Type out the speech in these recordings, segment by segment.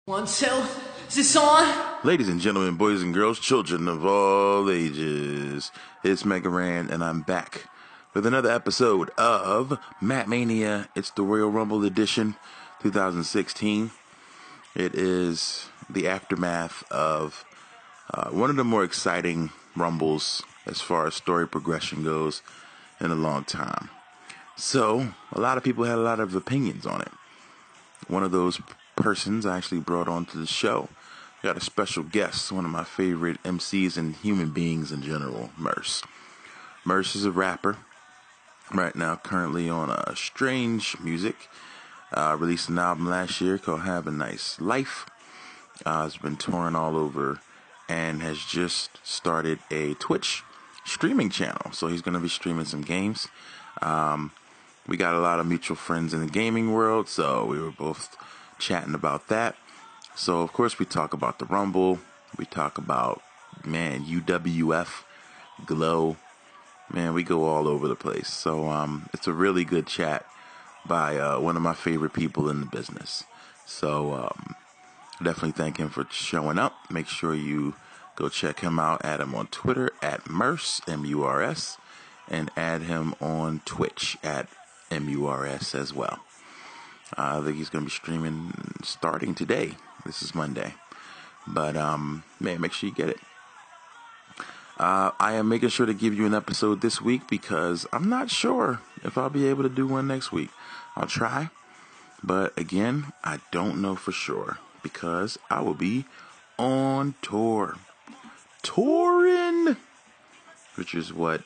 One, two, is this on? Ladies and gentlemen, boys and girls, children of all ages, it's Mega Ran, and I'm back with another episode of Matt Mania. It's the Royal Rumble edition, 2016. It is the aftermath of one of the more exciting Rumbles as far as story progression goes in a long time. So, a lot of people had a lot of opinions on it. One of those persons I actually brought onto the show. Got a special guest, one of my favorite MCs and human beings in general, Murs. Murs is a rapper right now, currently on Strange Music. Released an album last year called Have a Nice Life. Has been touring all over and has just started a Twitch streaming channel. So he's going to be streaming some games. We got a lot of mutual friends in the gaming world, so we were both chatting about that. So, of course, we talk about the Rumble. We talk about, UWF, Glow. Man, we go all over the place. So, it's a really good chat by one of my favorite people in the business. So, definitely thank him for showing up. Make sure you go check him out. Add him on Twitter at Murs, M-U-R-S, and add him on Twitch at M-U-R-S as well. I think he's going to be streaming starting today. This is Monday. But, make sure you get it. I am making sure to give you an episode this week because I'm not sure if I'll be able to do one next week. I'll try. But, again, I don't know for sure because I will be on tour. Touring! Which is what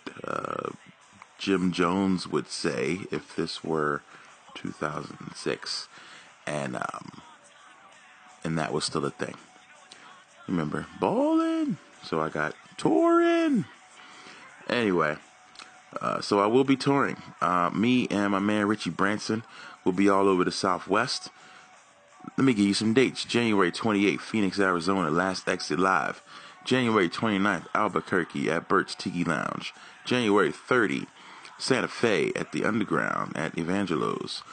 Jim Jones would say if this were 2006, and that was still a thing. Remember, ballin'. So I got touring. Anyway, so I will be touring. Me and my man Richie Branson will be all over the Southwest. Let me give you some dates. January 28th, Phoenix, Arizona, Last Exit Live. January 29th, Albuquerque at Bert's Tiki Lounge. January 30th, Santa Fe at the Underground at Evangelos.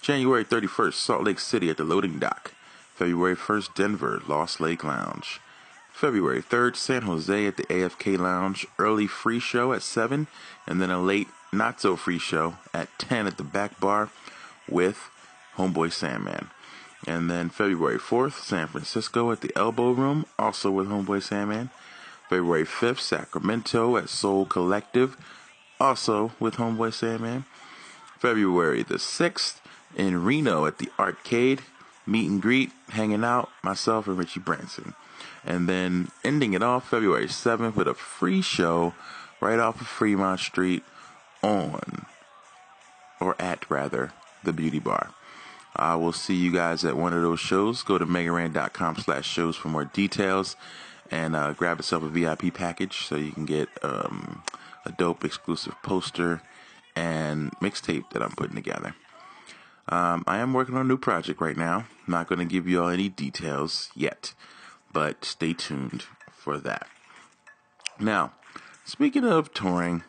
January 31st, Salt Lake City at the Loading Dock. February 1st, Denver, Lost Lake Lounge. February 3rd, San Jose at the AFK Lounge. Early free show at 7, and then a late not-so-free show at 10 at the Back Bar with Homeboy Sandman. And then February 4th, San Francisco at the Elbow Room, also with Homeboy Sandman. February 5th, Sacramento at Soul Collective, also with Homeboy Sandman. February the 6th in Reno at the Arcade, meet and greet, hanging out, myself and Richie Branson. And then ending it off February 7th with a free show right off of Fremont Street at the Beauty Bar. I will see you guys at one of those shows. Go to megaran.com/shows for more details and grab yourself a VIP package so you can get a dope exclusive poster and mixtape that I'm putting together. I am working on a new project right now. I'm not going to give you all any details yet, but stay tuned for that. Now, speaking of touring,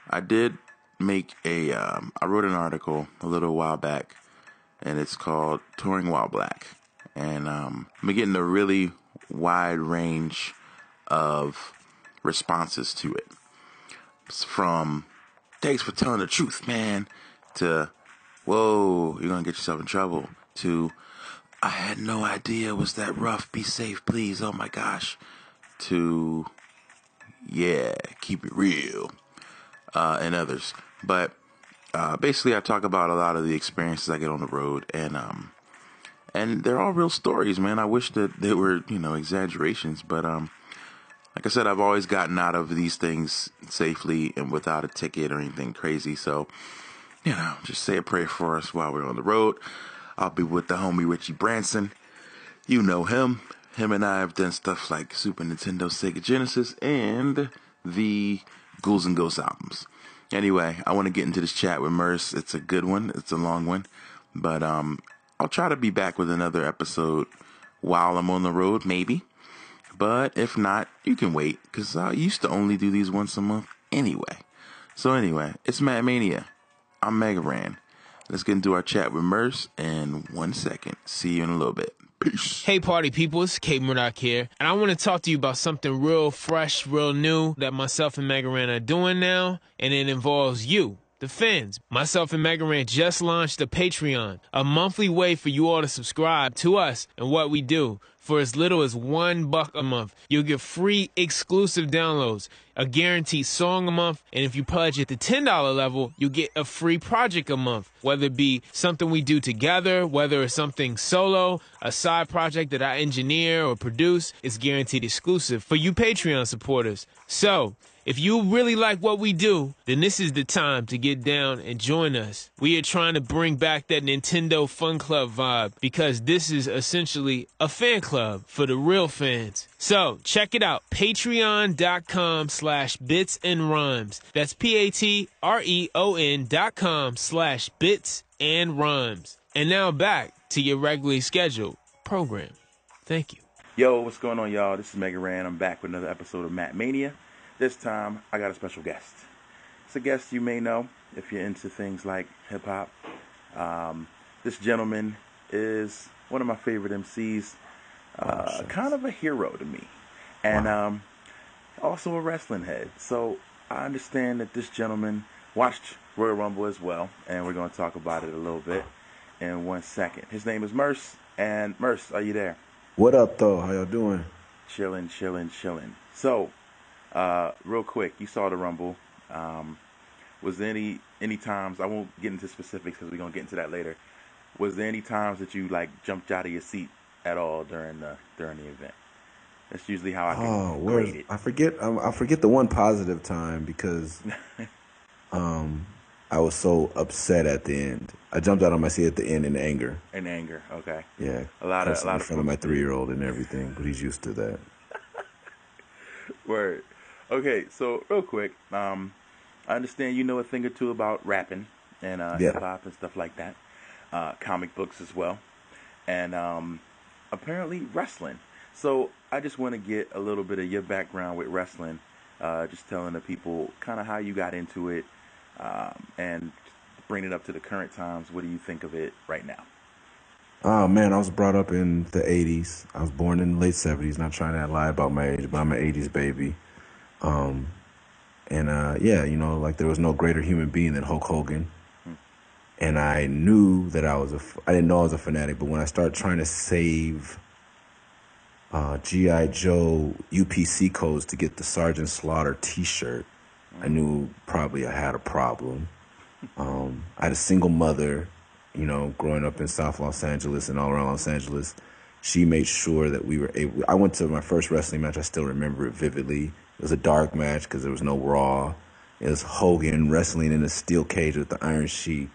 I did make I wrote an article a little while back, and it's called Touring While Black. And I'm getting a really wide range of responses to it. From, thanks for telling the truth, man, to, whoa, you're going to get yourself in trouble, to, I had no idea it was that rough, be safe, please, oh my gosh, to, yeah, keep it real, and others. But basically I talk about a lot of the experiences I get on the road, and they're all real stories, man. I wish that they were, exaggerations, but like I said, I've always gotten out of these things safely and without a ticket or anything crazy. So, just say a prayer for us while we're on the road. I'll be with the homie Richie Branson. You know him. Him and I have done stuff like Super Nintendo, Sega Genesis, and the Ghouls and Ghosts albums. Anyway, I want to get into this chat with Murs. It's a good one. It's a long one. But I'll try to be back with another episode while I'm on the road, maybe. But if not, you can wait, because I used to only do these once a month anyway. So anyway, it's Matt Mania. I'm Mega Ran. Let's get into our chat with Murs in 1 second. See you in a little bit. Peace. Hey party people, it's Kate Murdoch here, and I want to talk to you about something real fresh, real new that myself and Mega Ran are doing now, and it involves you, the fans. Myself and Mega Ran just launched a Patreon, a monthly way for you all to subscribe to us and what we do. For as little as $1 a month, you'll get free exclusive downloads, a guaranteed song a month, and if you pledge at the $10 level, you'll get a free project a month, whether it be something we do together, whether it's something solo, a side project that I engineer or produce. It's guaranteed exclusive for you Patreon supporters. So, if you really like what we do, then this is the time to get down and join us. We are trying to bring back that Nintendo Fun Club vibe because this is essentially a fan club for the real fans. So check it out, patreon.com/bitsandrhymes. That's patreon.com/bitsandrhymes. And now back to your regularly scheduled program. Thank you. Yo, what's going on, y'all? This is Mega Ran. I'm back with another episode of Matt Mania. This time, I got a special guest. It's a guest you may know if you're into things like hip-hop. This gentleman is one of my favorite MCs, kind of a hero to me, and also a wrestling head. So I understand that this gentleman watched Royal Rumble as well, and we're going to talk about it a little bit in 1 second. His name is Merce, and Merce, are you there? What up, though? How y'all doing? Chilling. So, real quick, you saw the Rumble. Was there any times, I won't get into specifics because we're going to get into that later. Was there any times that you like jumped out of your seat at all during the event? That's usually how I can grade it. I forget the one positive time because I was so upset at the end. I jumped out of my seat at the end in anger. In anger, okay. Yeah. A lot of in front of my 3-year-old and everything, but he's used to that. Word. Okay, so real quick, I understand you know a thing or two about rapping and hip-hop and stuff like that. Comic books as well. And apparently wrestling. So I just want to get a little bit of your background with wrestling. Just telling the people kind of how you got into it and bring it up to the current times. What do you think of it right now? Oh, man, I was brought up in the 80s. I was born in the late 70s. Not trying to lie about my age, but I'm an 80s baby. Yeah, you know, like there was no greater human being than Hulk Hogan. And I knew that I didn't know I was a fanatic, but when I started trying to save G.I. Joe UPC codes to get the Sergeant Slaughter t-shirt, I knew probably I had a problem. I had a single mother, you know, growing up in South Los Angeles and all around Los Angeles. She made sure that we were able. I went to my first wrestling match. I still remember it vividly. It was a dark match because there was no Raw. It was Hogan wrestling in a steel cage with the Iron Sheik.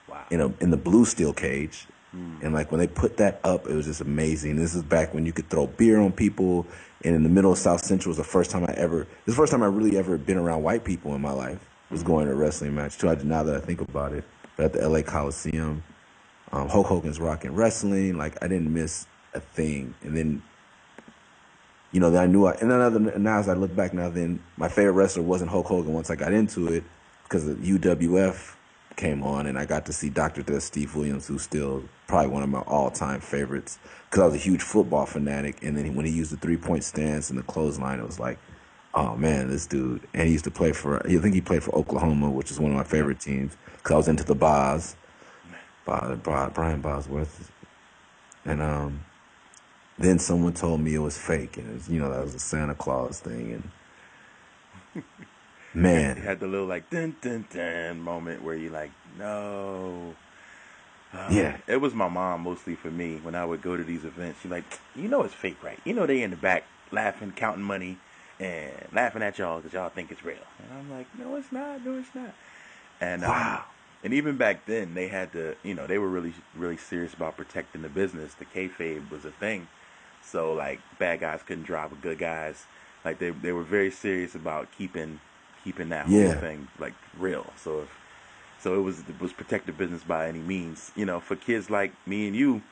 Wow. In the blue steel cage. And like when they put that up, it was just amazing. This is back when you could throw beer on people. And in the middle of South Central was the first time I really ever been around white people in my life. Was going to a wrestling match too. Now that I think about it, but at the LA Coliseum, Hulk Hogan's rocking wrestling. Like I didn't miss a thing. And then, you know, now as I look back now, then my favorite wrestler wasn't Hulk Hogan once I got into it because the UWF came on and I got to see Dr. Death Steve Williams, who's still probably one of my all-time favorites because I was a huge football fanatic. And then when he used the 3-point stance and the clothesline, it was like, oh man, this dude. And he used to play I think he played for Oklahoma, which is one of my favorite teams because I was into the Brian Bosworth. And then someone told me it was fake, and it was, you know, that was a Santa Claus thing. And man, you had the little like dun dun dun moment where you like, no. Yeah, it was my mom mostly for me when I would go to these events. She's like, you know, it's fake, right? You know, they in the back laughing, counting money, and laughing at y'all because y'all think it's real. And I'm like, no, it's not. And wow. And even back then, they had to, you know, they were really, really serious about protecting the business. The kayfabe was a thing. So, like, bad guys couldn't drive with good guys. Like, they were very serious about keeping that whole thing, like, real. So it was protected business by any means. You know, for kids like me and you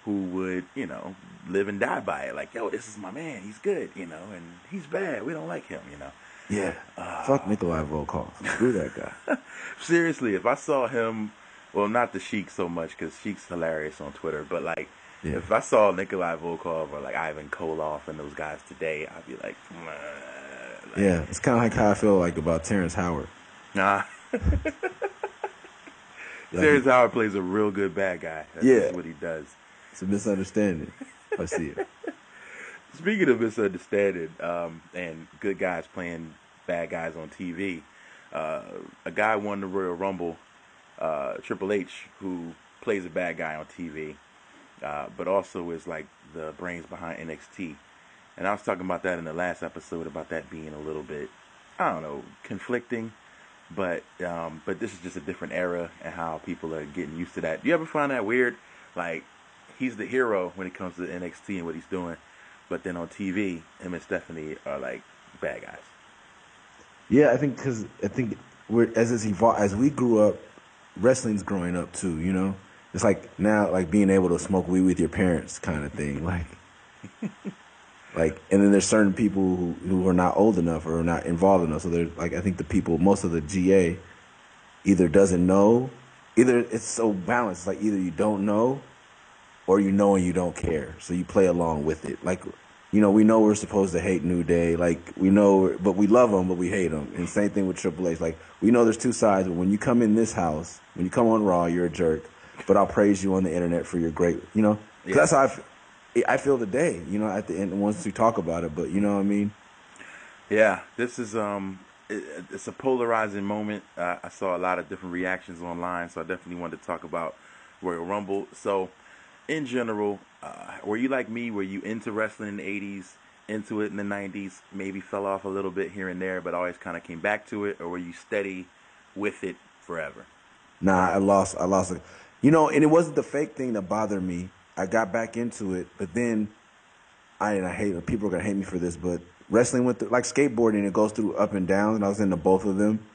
who would, you know, live and die by it. Like, yo, this is my man. He's good, you know, and he's bad. We don't like him, you know. Yeah. Fuck Nikolai Volkov. Screw that guy. Seriously, if I saw him, well, not the Sheik so much because Sheik's hilarious on Twitter, but like Yeah. If I saw Nikolai Volkov or like Ivan Koloff and those guys today, I'd be like, Yeah, it's kind of like how I feel like about Terrence Howard. nah. Like, Terrence Howard plays a real good bad guy. That's just what he does. it's a misunderstanding. I see it. Speaking of misunderstanding and good guys playing bad guys on TV, a guy won the Royal Rumble, Triple H, who plays a bad guy on TV, but also is like the brains behind NXT. And I was talking about that in the last episode, about that being a little bit, I don't know, conflicting. But this is just a different era and how people are getting used to that. Do you ever find that weird? Like, he's the hero when it comes to NXT and what he's doing, but then on TV, him and Stephanie are like bad guys. Yeah, I think we're as we grew up, wrestling's growing up too. You know, it's like now like being able to smoke weed with your parents kind of thing. Like, and then there's certain people who are not old enough or are not involved enough. So there's like, I think the people, most of the GA either doesn't know, either it's so balanced. Like either you don't know or you know and you don't care. So you play along with it. Like, you know, we know we're supposed to hate New Day. Like we know, but we love them, but we hate them. And same thing with Triple H. Like we know there's two sides, but when you come in this house, when you come on Raw, you're a jerk. But I'll praise you on the internet for your great, you know, 'cause that's how I feel today, you know, at the end, once we talk about it, but you know what I mean? Yeah, this is, it's a polarizing moment. I saw a lot of different reactions online, so I definitely wanted to talk about Royal Rumble. So, in general, were you like me? Were you into wrestling in the 80s, into it in the 90s, maybe fell off a little bit here and there, but always kind of came back to it? Or were you steady with it forever? Nah, I lost it. You know, and it wasn't the fake thing that bothered me. I got back into it, but then I hate it. People are gonna hate me for this, but wrestling like skateboarding, it goes through up and downs, and I was into both of them.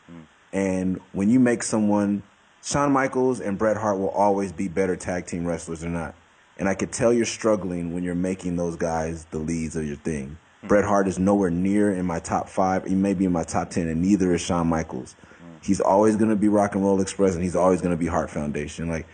And when you make someone, Shawn Michaels and Bret Hart will always be better tag team wrestlers or not. And I could tell you're struggling when you're making those guys the leads of your thing. Bret Hart is nowhere near in my top 5. He may be in my top 10, and neither is Shawn Michaels. He's always gonna be Rock and Roll Express, and he's always gonna be Hart Foundation. Like,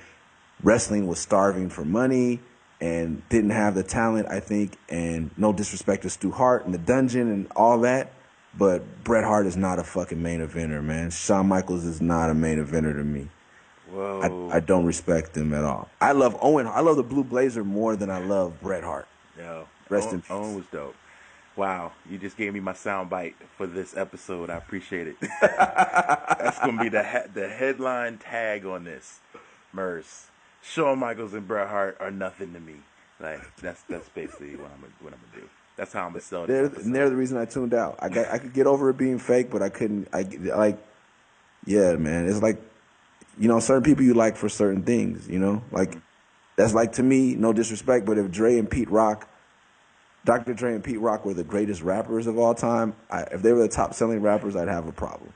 wrestling was starving for money and didn't have the talent, I think, and no disrespect to Stu Hart and the Dungeon and all that, but Bret Hart is not a fucking main eventer, man. Shawn Michaels is not a main eventer to me. Whoa. I don't respect him at all. I love Owen. I love the Blue Blazer more than I love Bret Hart. Yo, Rest in peace. Owen was dope. Wow, you just gave me my soundbite for this episode. I appreciate it. That's going to be the headline tag on this, Murs. Shawn Michaels and Bret Hart are nothing to me. Like that's basically what I'm gonna do. That's how I'm gonna sell it. And they're the reason I tuned out. I could get over it being fake, but I couldn't. Yeah, man. It's like, you know, certain people you like for certain things. You know, like that's like, to me, no disrespect, but if Dr. Dre and Pete Rock were the greatest rappers of all time, if they were the top selling rappers, I'd have a problem.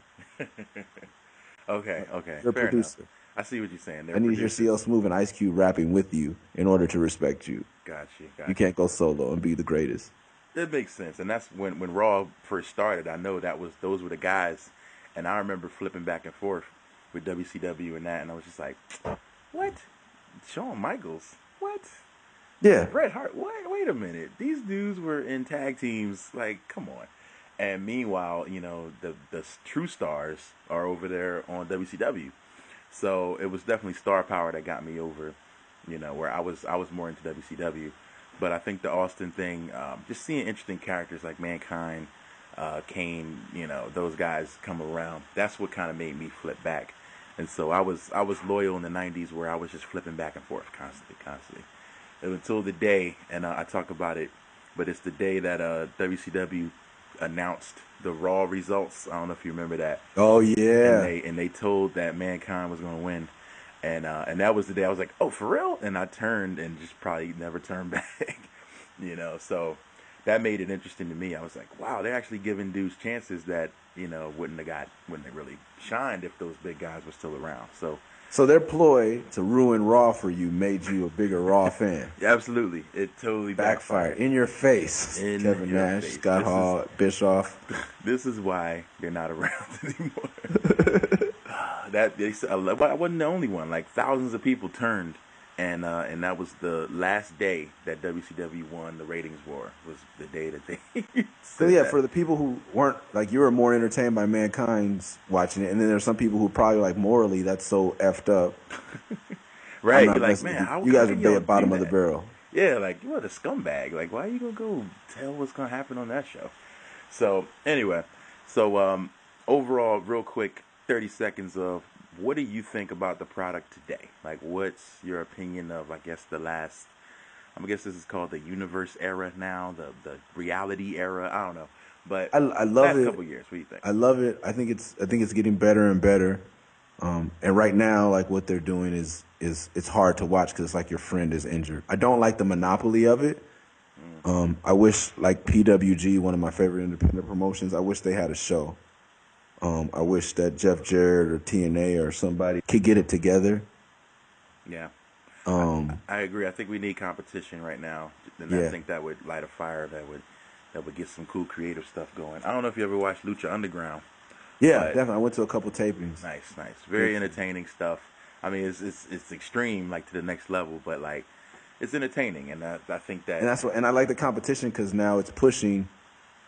Okay. They're a producer. Enough. I see what you're saying. I need to hear CL Smooth and Ice Cube rapping with you in order to respect you. Got you. You can't go solo and be the greatest. It makes sense, and that's when Raw first started. I know those were the guys, and I remember flipping back and forth with WCW and that, and I was just like, what? Shawn Michaels? What? Yeah. Bret Hart? What? Wait a minute. These dudes were in tag teams. Like, come on. And meanwhile, you know, the true stars are over there on WCW. So it was definitely star power that got me over, you know, where I was more into WCW. But I think the Austin thing, just seeing interesting characters like Mankind, Kane, you know, those guys come around, that's what kind of made me flip back. And so I was loyal in the 90s where I was just flipping back and forth constantly. Until the day, and I talk about it, but it's the day that WCW announced the Raw results. I don't know if you remember that. Oh yeah. And they told that Mankind was going to win, and that was the day I was like, oh, for real? And I turned and just probably never turned back, you know. So that made it interesting to me. I was like, wow, they're actually giving dudes chances that, you know, wouldn't have really shined if those big guys were still around. So their ploy to ruin Raw for you made you a bigger Raw fan. Absolutely. It totally backfired. In your face. Kevin Nash, face. Scott Hall, Bischoff. This is why they're not around anymore. I wasn't the only one. Like, thousands of people turned and that was the last day that WCW won the ratings war. Was the day that they So said yeah, that. for the people who weren't like, you were more entertained by Mankind's watching it, and then there's some people who probably like, morally that's so effed up. Right, I'm you're not like, messing man, with how you. You guys can are y'all at bottom do of the that? barrel. Yeah, like you are the scumbag. Like, why are you gonna go tell what's gonna happen on that show? So anyway, overall, real quick, 30 seconds of what do you think about the product today? Like, what's your opinion of, I guess, the last? I guess this is called the universe era now, the reality era. I don't know, but I love last it. couple years, what do you think? I love it. I think it's getting better and better. And right now, like what they're doing is it's hard to watch because it's like your friend is injured. I don't like the monopoly of it. I wish, like PWG, one of my favorite independent promotions, I wish they had a show. I wish that Jeff Jarrett or TNA or somebody could get it together. Yeah. Um, I agree. I think we need competition right now, and Yeah. I think that would light a fire. That would get some cool creative stuff going. I don't know if you ever watched Lucha Underground. yeah, But- definitely. I went to a couple tapings. Nice. Very Yes. entertaining stuff. I mean, it's extreme, like to the next level, but like it's entertaining, and I think that. And that's what, and I like the competition because now it's pushing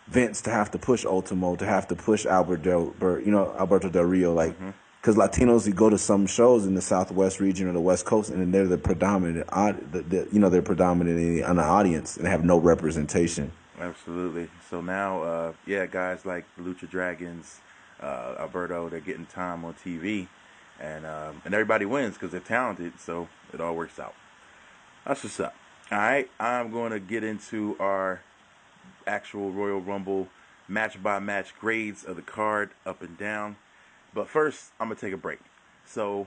Vince to have to push Ultimo, to have to push Alberto Del Rio, like, because Latinos, you go to some shows in the Southwest region or the West Coast, and then they're the predominant, they're predominant on the audience and have no representation. Absolutely. So now, guys like the Lucha Dragons, Alberto, they're getting time on TV, and everybody wins because they're talented. So it all works out. That's what's up. All right, I'm going to get into our actual Royal Rumble match by match grades of the card up and down. But first, I'm going to take a break. So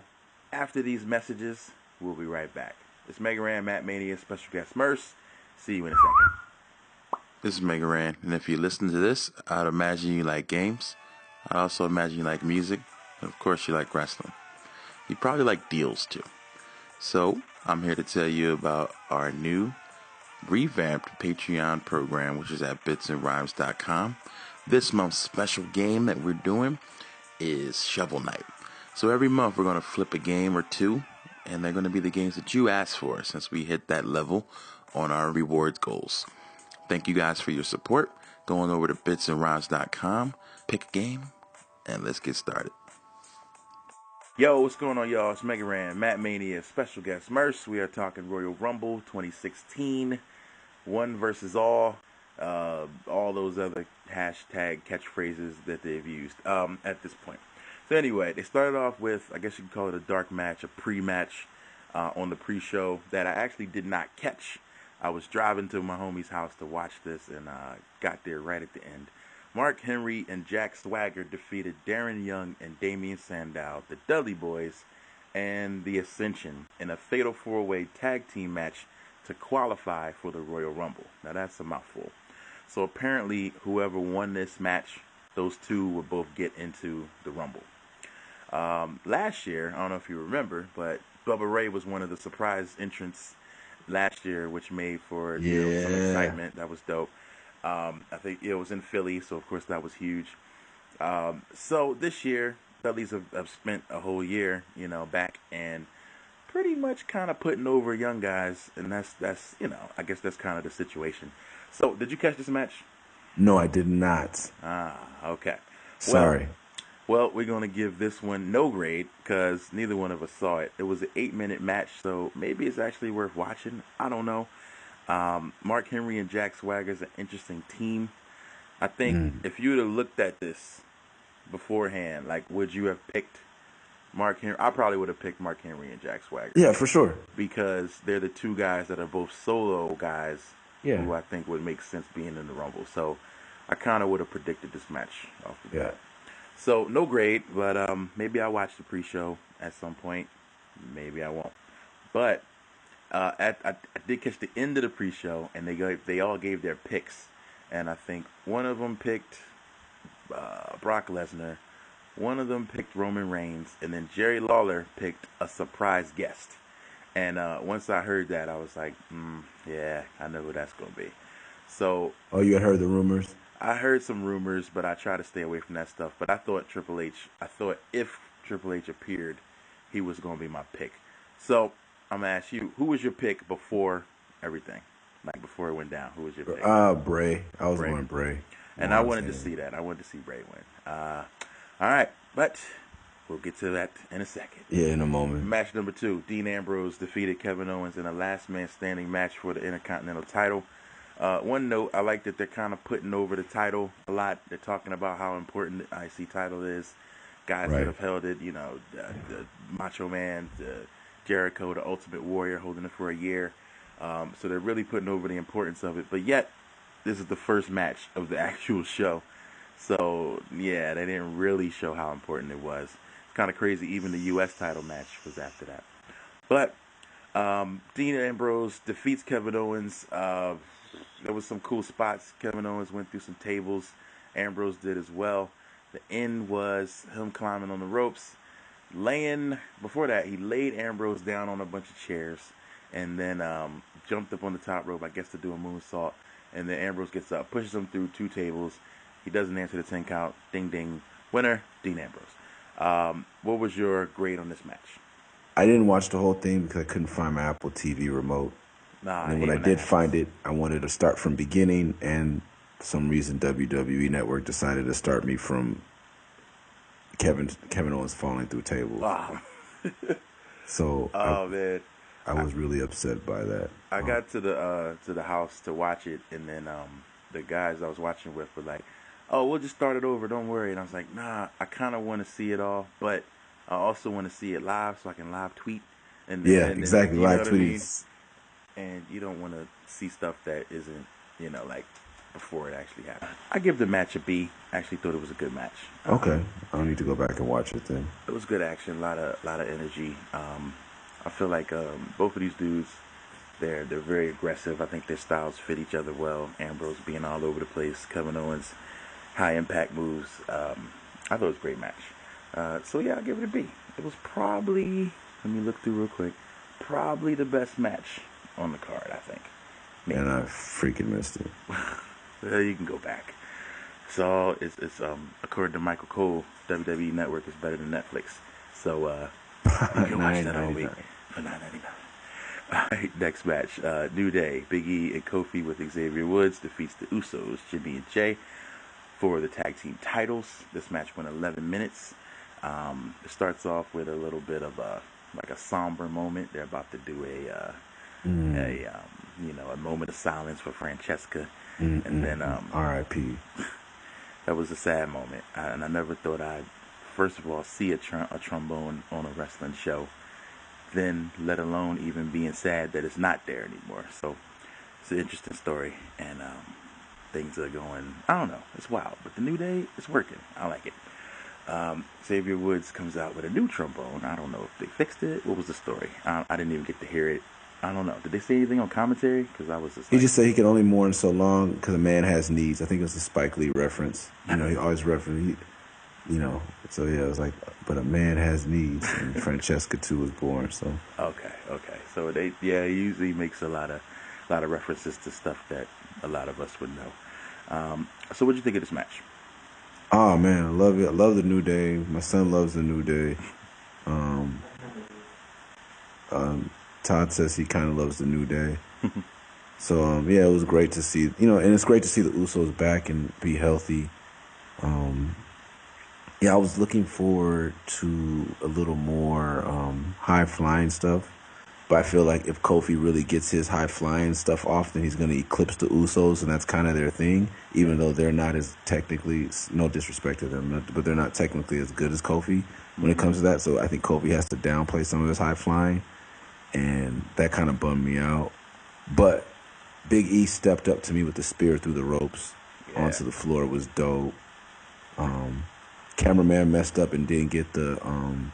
after these messages, we'll be right back. It's Mega Ran, Matt Mania, special guest Merce. See you in a second. This is Mega Ran, and if you listen to this, I'd imagine you like games. I'd also imagine you like music, and of course you like wrestling. You probably like deals too. So I'm here to tell you about our new revamped Patreon program, which is at bitsandrhymes.com. This month's special game that we're doing is Shovel Knight. So every month we're going to flip a game or two, and they're going to be the games that you asked for since we hit that level on our rewards goals. Thank you guys for your support. Going over to bitsandrhymes.com, pick a game, and let's get started. Yo, what's going on, y'all? It's Mega Ran, Matt Mania, special guest Merce. We are talking Royal Rumble 2016, one versus all those other hashtag catchphrases that they've used at this point. So anyway, they started off with, I guess you could call it a dark match, a pre-match on the pre-show that I actually did not catch. I was driving to my homie's house to watch this and got there right at the end. Mark Henry and Jack Swagger defeated Darren Young and Damian Sandow, the Dudley Boys, and the Ascension in a fatal four-way tag team match to qualify for the Royal Rumble. Now that's a mouthful. So apparently whoever won this match, those two would both get into the Rumble. Last year, I don't know if you remember, but Bubba Ray was one of the surprise entrants last year, which made for some excitement. That was dope. I think it was in Philly, so of course that was huge. So this year, Dudleys have spent a whole year, back and pretty much kind of putting over young guys, and that's I guess that's kind of the situation. So, did you catch this match? No, I did not. Okay. Sorry. Well, we're going to give this one no grade because neither one of us saw it. It was an 8-minute match, so maybe it's actually worth watching. I don't know. Mark Henry and Jack Swagger is an interesting team. I think if you would have looked at this beforehand, like, would you have picked Mark Henry? I probably would have picked Mark Henry and Jack Swagger. Yeah, for sure. Because they're the two guys that are both solo guys Yeah. who I think would make sense being in the Rumble. So I kind of would have predicted this match off the bat. So no grade, but maybe I'll watch the pre-show at some point. Maybe I won't. But I did catch the end of the pre-show, and they all gave their picks. And I think one of them picked Brock Lesnar. One of them picked Roman Reigns. And then Jerry Lawler picked a surprise guest. And once I heard that, I was like, yeah, I know who that's going to be. So. Oh, you had heard the rumors? I heard some rumors, but I try to stay away from that stuff. But I thought if Triple H appeared, he was going to be my pick. So I'm gonna ask you, who was your pick before everything? Like before it went down, who was your pick? Bray. I was Bray. going Bray. And I wanted to see that. I wanted to see Bray win. All right, but we'll get to that in a second. Yeah, in a moment. Match number 2, Dean Ambrose defeated Kevin Owens in a last man standing match for the Intercontinental title. One note, I like that they're kind of putting over the title a lot. They're talking about how important the IC title is. Guys that have held it, the Macho Man, the Jericho, the Ultimate Warrior, holding it for a year. So they're really putting over the importance of it. But yet, this is the first match of the actual show. So, yeah, they didn't really show how important it was. It's kind of crazy. Even the U.S. title match was after that. But Dean Ambrose defeats Kevin Owens. There was some cool spots. Kevin Owens went through some tables. Ambrose did as well. The end was him climbing on the ropes. Before that, he laid Ambrose down on a bunch of chairs and then jumped up on the top rope, I guess, to do a moonsault. And then Ambrose gets up, pushes him through 2 tables. He doesn't answer the 10 count. Ding, ding. Winner, Dean Ambrose. What was your grade on this match? I didn't watch the whole thing because I couldn't find my Apple TV remote. And when I did find it, I wanted to start from beginning, and for some reason WWE Network decided to start me from Kevin Owens falling through tables. Wow. So man, I was really upset by that. I got to the house to watch it, and then the guys I was watching with were like, "Oh, we'll just start it over. Don't worry." And I was like, "Nah, I kind of want to see it all, but I also want to see it live so I can live tweet." And exactly, live tweets. And you don't want to see stuff that isn't, like before it actually happened. I give the match a B. I actually thought it was a good match. Okay, I don't need to go back and watch it then. It was good action, a lot of energy. I feel like both of these dudes, they're very aggressive. I think their styles fit each other well. Ambrose being all over the place, Kevin Owens, high impact moves. I thought it was a great match. So yeah, I'll give it a B. It was probably, let me look through real quick, probably the best match on the card, I think. Maybe. And I freaking missed it. Well, you can go back. So it's according to Michael Cole, WWE Network is better than Netflix. So you can watch that all week for $9.99. All right, next match, New Day, Big E and Kofi with Xavier Woods defeats the Usos, Jimmy and Jay, for the tag team titles. This match went 11 minutes. It starts off with a little bit of a somber moment. They're about to do a moment of silence for Francesca, and then R.I.P. That was a sad moment, and I never thought I'd first of all see a trombone on a wrestling show, then let alone even being sad that it's not there anymore. So it's an interesting story, and things are going, I don't know, it's wild, but the New Day is working. I like it. Xavier Woods comes out with a new trombone. I don't know if they fixed it. What was the story? I didn't even get to hear it. I don't know. Did they say anything on commentary? Because I was just. He just said he can only mourn so long because a man has needs. I think it was a Spike Lee reference. He always referenced. So yeah, it was like, but a man has needs, and Francesca too was born. So. Okay. So he usually makes a lot of references to stuff that a lot of us would know. So what did you think of this match? Oh man, I love it. I love the New Day. My son loves the New Day. Todd says he kind of loves the New Day. So it was great to see. And it's great to see the Usos back and be healthy. I was looking forward to a little more high flying stuff. But I feel like if Kofi really gets his high-flying stuff off, then he's going to eclipse the Usos, and that's kind of their thing, even though they're not as technically, no disrespect to them, but they're not technically as good as Kofi when it comes to that. So I think Kofi has to downplay some of his high-flying, and that kind of bummed me out. But Big E stepped up to me with the spear through the ropes onto the floor. It was dope. Cameraman messed up and didn't get the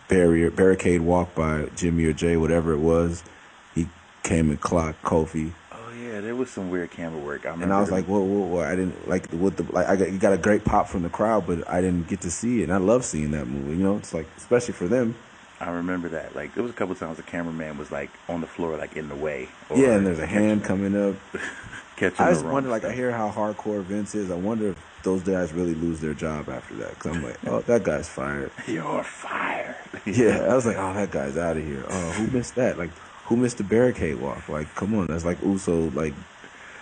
barricade walk by Jimmy or Jay, whatever it was. He came and clocked Kofi. Oh yeah, there was some weird camera work. And I was like, whoa, I didn't like you got a great pop from the crowd, but I didn't get to see it. And I love seeing that movie. It's like, especially for them. I remember that. Like, there was a couple times the cameraman was like on the floor, like in the way. And there's a hand coming up. Catching I just wonder, I hear how hardcore Vince is. I wonder if those guys really lose their job after that. Because I'm like, oh, that guy's fired. You're fired. I was like, oh, that guy's out of here. Oh, who missed that? Like, who missed the barricade walk? Like, come on, that's like Uso. Like,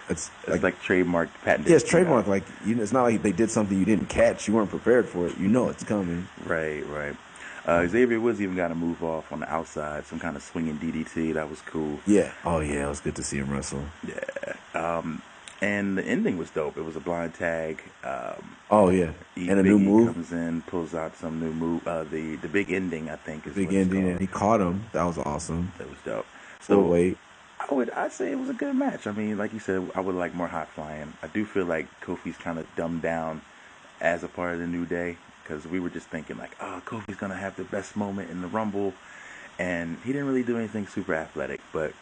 it's like trademark patented. Yeah, it's trademark. Like, it's not like they did something you didn't catch. You weren't prepared for it. You know it's coming. Right. Xavier Woods even got a move off on the outside, some kind of swinging DDT. That was cool. Yeah. Oh yeah, it was good to see him wrestle. Yeah. And the ending was dope. It was a blind tag. Oh yeah, and a new move comes in, pulls out some new move. The big ending, I think, is big ending, and he caught him. That was awesome. That was dope. So wait, I'd say it was a good match. I mean, like you said, I would like more hot flying. I do feel like Kofi's kind of dumbed down as a part of the New Day, because we were just thinking like, oh, Kofi's gonna have the best moment in the Rumble, and he didn't really do anything super athletic. But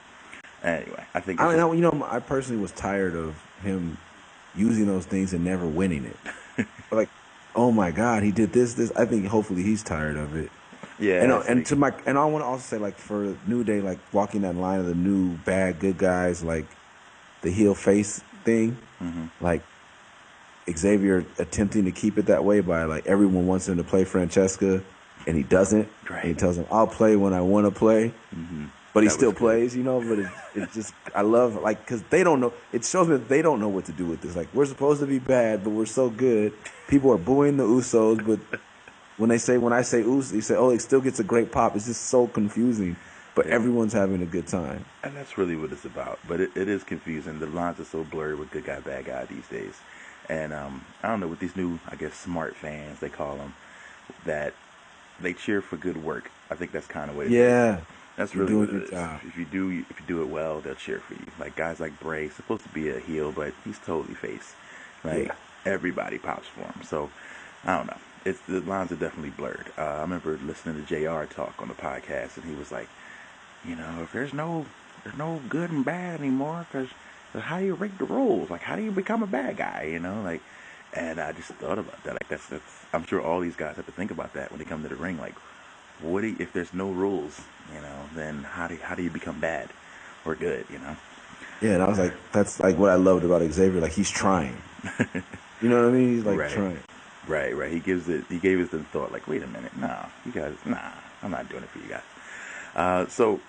anyway, I think I personally was tired of him using those things and never winning it. Like, oh my God, he did this. I think hopefully he's tired of it. Yeah. And I want to also say, like, for New Day, like walking that line of the new bad good guys, like the heel face thing, like Xavier attempting to keep it that way by like everyone wants him to play Francesca and he doesn't. Right. And he tells them, I'll play when I want to play. But he still plays, but it's just, I love, like, because they don't know, it shows me that they don't know what to do with this. Like, we're supposed to be bad, but we're so good. People are booing the Usos, but when I say Usos, you say, oh, it still gets a great pop. It's just so confusing. But everyone's having a good time. And that's really what it's about. But it is confusing. The lines are so blurry with good guy, bad guy these days. And I don't know, with these new, I guess, smart fans, they call them, that they cheer for good work. I think that's kind of what it is. That's really what it is. If you do it well, they'll cheer for you. Like guys like Bray, supposed to be a heel, but he's totally face. Like everybody pops for him. So I don't know. The lines are definitely blurred. I remember listening to JR talk on the podcast, and he was like, if there's no good and bad anymore, because how do you rate the roles? Like, how do you become a bad guy? Like, and I just thought about that. Like, that's I'm sure all these guys have to think about that when they come to the ring. Like, if there's no rules, then how do you become bad or good? Yeah, and I was like, that's like what I loved about Xavier. Like, he's trying. You know what I mean? He's like trying. Right. He gave us the thought, like, wait a minute, I'm not doing it for you guys. So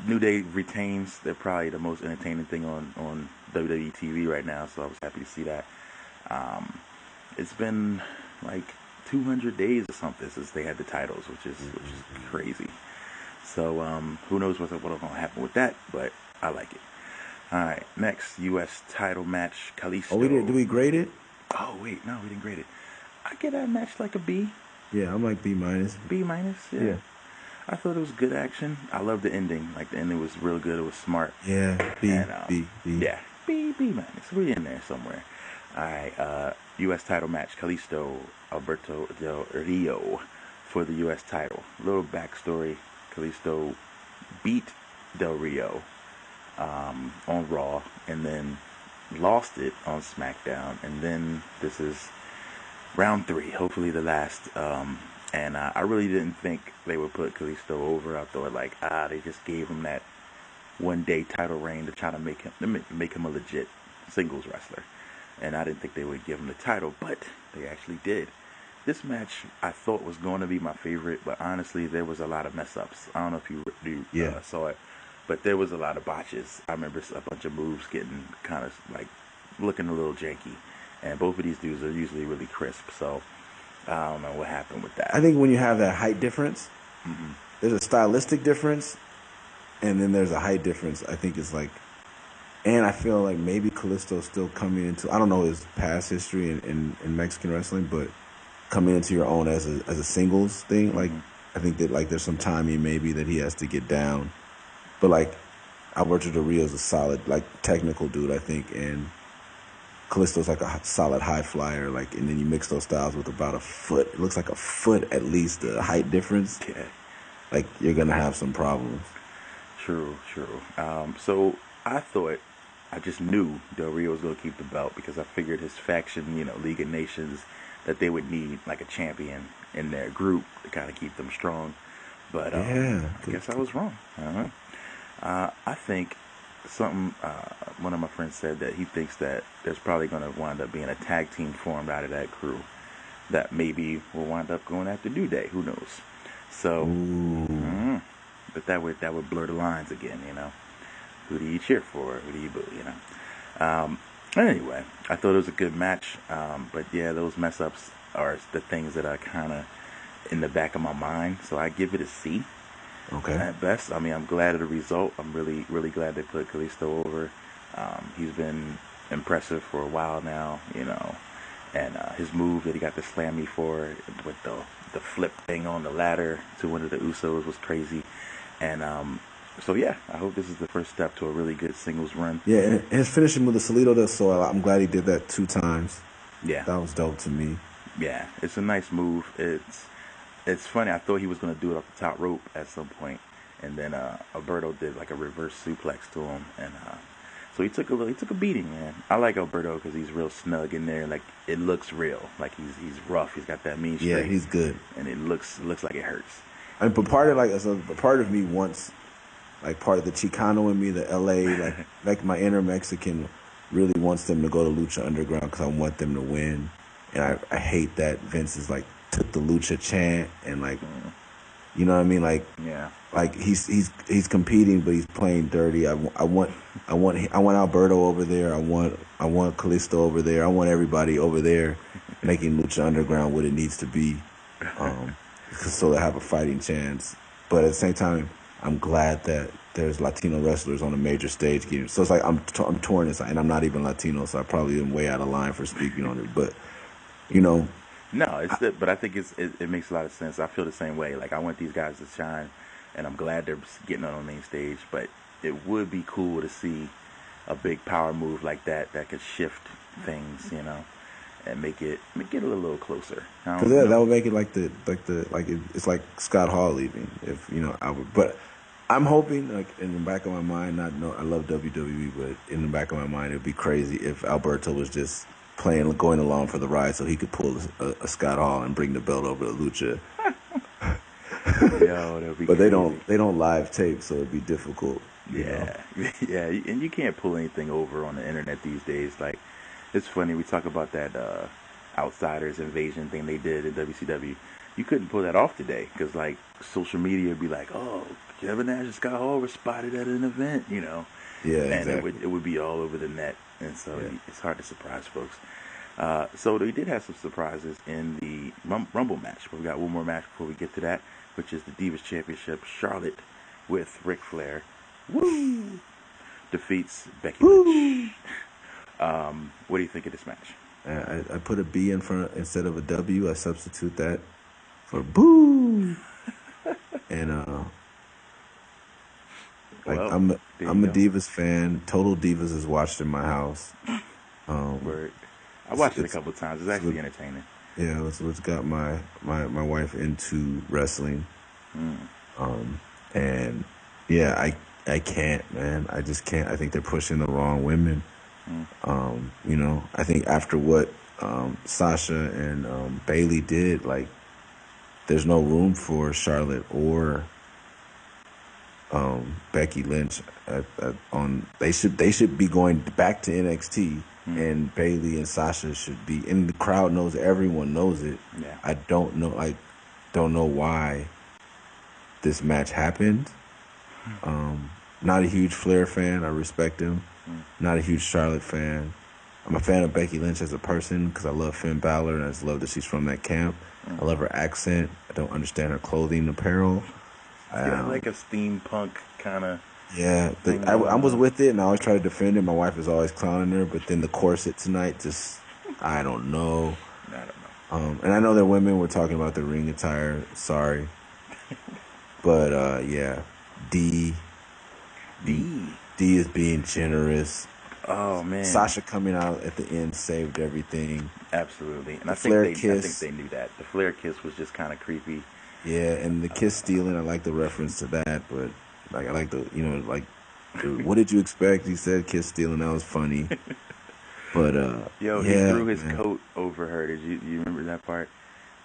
New Day retains. They're probably the most entertaining thing on WWE TV right now. So I was happy to see that. It's been like 200 days or something since they had the titles, which is crazy. So who knows what's going to happen with that? But I like it. All right, next U.S. title match, Kalisto. Oh, we did. Did we grade it? Oh wait, no, we didn't grade it. I give that match like a B. Yeah, I'm like B minus. B minus. Yeah. I thought it was good action. I loved the ending. Like the ending was real good. It was smart. Yeah, B. Yeah, B minus. We're in there somewhere. All right, U.S. title match, Kalisto Alberto Del Rio for the U.S. title. Little backstory: Kalisto beat Del Rio on Raw, and then lost it on SmackDown, and then this is round 3, hopefully the last. And I really didn't think they would put Kalisto over. I thought like, they just gave him that one-day title reign to try to make him a legit singles wrestler, and I didn't think they would give him the title, but they actually did. This match I thought was going to be my favorite, but honestly, there was a lot of mess-ups. I don't know if you saw it, but there was a lot of botches. I remember a bunch of moves getting kind of like looking a little janky, and both of these dudes are usually really crisp, so I don't know what happened with that. I think when you have that height difference, there's a stylistic difference, and then there's a height difference. I think it's like, and I feel like maybe Kalisto's still coming into, I don't know his past history in Mexican wrestling, but coming into your own as a singles thing. Like, I think that like there's some timing maybe that he has to get down. But like Alberto Del Rio is a solid like technical dude, I think, and Kalisto's like a solid high flyer. Like, and then you mix those styles with about a foot. It looks like a foot at least, the height difference. Yeah. Like you're gonna have some problems. True. So I just knew Del Rio was gonna keep the belt because I figured his faction, League of Nations, that they would need like a champion in their group to kind of keep them strong. But I guess I was wrong. I think one of my friends said that he thinks that there's probably going to wind up being a tag team formed out of that crew that maybe will wind up going after New Day. Who knows? So but that would blur the lines again, you know. Who do you cheer for? Who do you boo? You know. Anyway, I thought it was a good match, but yeah, those mess ups are the things that are kind of in the back of my mind. So I give it a C. Okay. At best. I mean, I'm glad of the result. I'm really, really glad they put Kalisto over. He's been impressive for a while now, you know. And his move that he got to slam me for with the flip thing on the ladder to one of the Usos was crazy. And so yeah, I hope this is the first step to a really good singles run. Yeah, and his finishing with the Solito, so I'm glad he did that 2 times. Yeah, that was dope to me. Yeah, it's a nice move. It's funny. I thought he was gonna do it off the top rope at some point, and then Alberto did like a reverse suplex to him, and so he took a beating, man. I like Alberto because he's real snug in there. Like it looks real. Like he's rough. He's got that mean streak. Yeah, he's good, and it looks like it hurts. And but part of me wants, like, part of the Chicano in me, the LA, like my inner Mexican, really wants them to go to Lucha Underground because I want them to win, and I hate that Vince is like took the Lucha chant and like, you know what I mean, like, yeah, like he's competing but he's playing dirty. I want Alberto over there. I want Kalisto over there. I want everybody over there making Lucha Underground what it needs to be, so they have a fighting chance. But at the same time, I'm glad that there's Latino wrestlers on a major stage getting. So it's like I'm torn inside, and I'm not even Latino, so I probably am way out of line for speaking on it. But you know. No, but I think it makes a lot of sense. I feel the same way. Like I want these guys to shine, and I'm glad they're getting on the main stage. But it would be cool to see a big power move like that could shift things, you know, and make it a little closer. Because that would make it it's like Scott Hall leaving, if you know. But I'm hoping, like in the back of my mind, I love WWE, but in the back of my mind, it'd be crazy if Alberto was just going along for the ride, so he could pull a Scott Hall and bring the belt over to Lucha. Yo, that'd be but crazy. they don't live tape, so it'd be difficult. Yeah, yeah, and you can't pull anything over on the internet these days. Like, it's funny, we talk about that Outsiders invasion thing they did in WCW. You couldn't pull that off today because, like, social media would be like, oh, Kevin Nash and Scott Hall were spotted at an event, you know. Yeah, and exactly. it would be all over the net, and so it's hard to surprise folks. So we did have some surprises in the Rumble match, but we got one more match before we get to that, which is the Divas Championship. Charlotte with Ric Flair, woo, defeats Becky Lynch. What do you think of this match? I put a B in front instead of a W. I substitute that for boo. And I'm a Divas fan. Total Divas is watched in my house. Word. I watched it a couple of times. It's actually entertaining. Yeah, it's what's got my wife into wrestling. And yeah, I can't, man. I just can't. I think they're pushing the wrong women. You know, I think after what Sasha and Bailey did, like, there's no room for Charlotte or Becky Lynch they should be going back to NXT, and Bailey and Sasha should be, and the crowd knows, everyone knows it. Yeah. I don't know why this match happened. Not a huge Flair fan. I respect him. Not a huge Charlotte fan. I'm a fan of Becky Lynch as a person because I love Finn Balor, and I just love that she's from that camp. I love her accent. I don't understand her clothing apparel. Yeah, like a steampunk kind of. Yeah, I was with it, and I always try to defend it. My wife is always clowning her, but then the corset tonight, just, I don't know. I don't know. And I know that women were talking about the ring attire. Sorry, but yeah, D is being generous. Oh man, Sasha coming out at the end saved everything. Absolutely, and I think they knew that. The Flair kiss was just kind of creepy. Yeah, and the kiss stealing, I like the reference to that, but like I like the, you know, like, what did you expect? He said kiss stealing, that was funny. But he threw his coat over her. Did you remember that part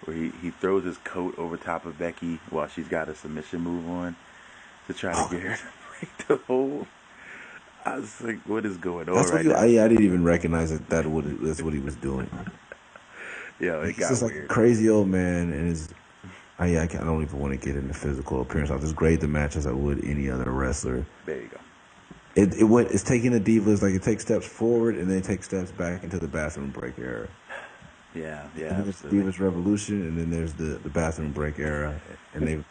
where he throws his coat over top of Becky while she's got a submission move on to try to get her to break the hold? I was like, what is going on now? I didn't even recognize that's what he was doing. Yeah, it got just weird. Like a crazy old man, and I don't even want to get into physical appearance. I'll just grade the match as I would any other wrestler. There you go. It's taking the Divas, like it takes steps forward and then it takes steps back into the bathroom break era. Yeah. There's Divas Revolution, and then there's the bathroom break era, and they're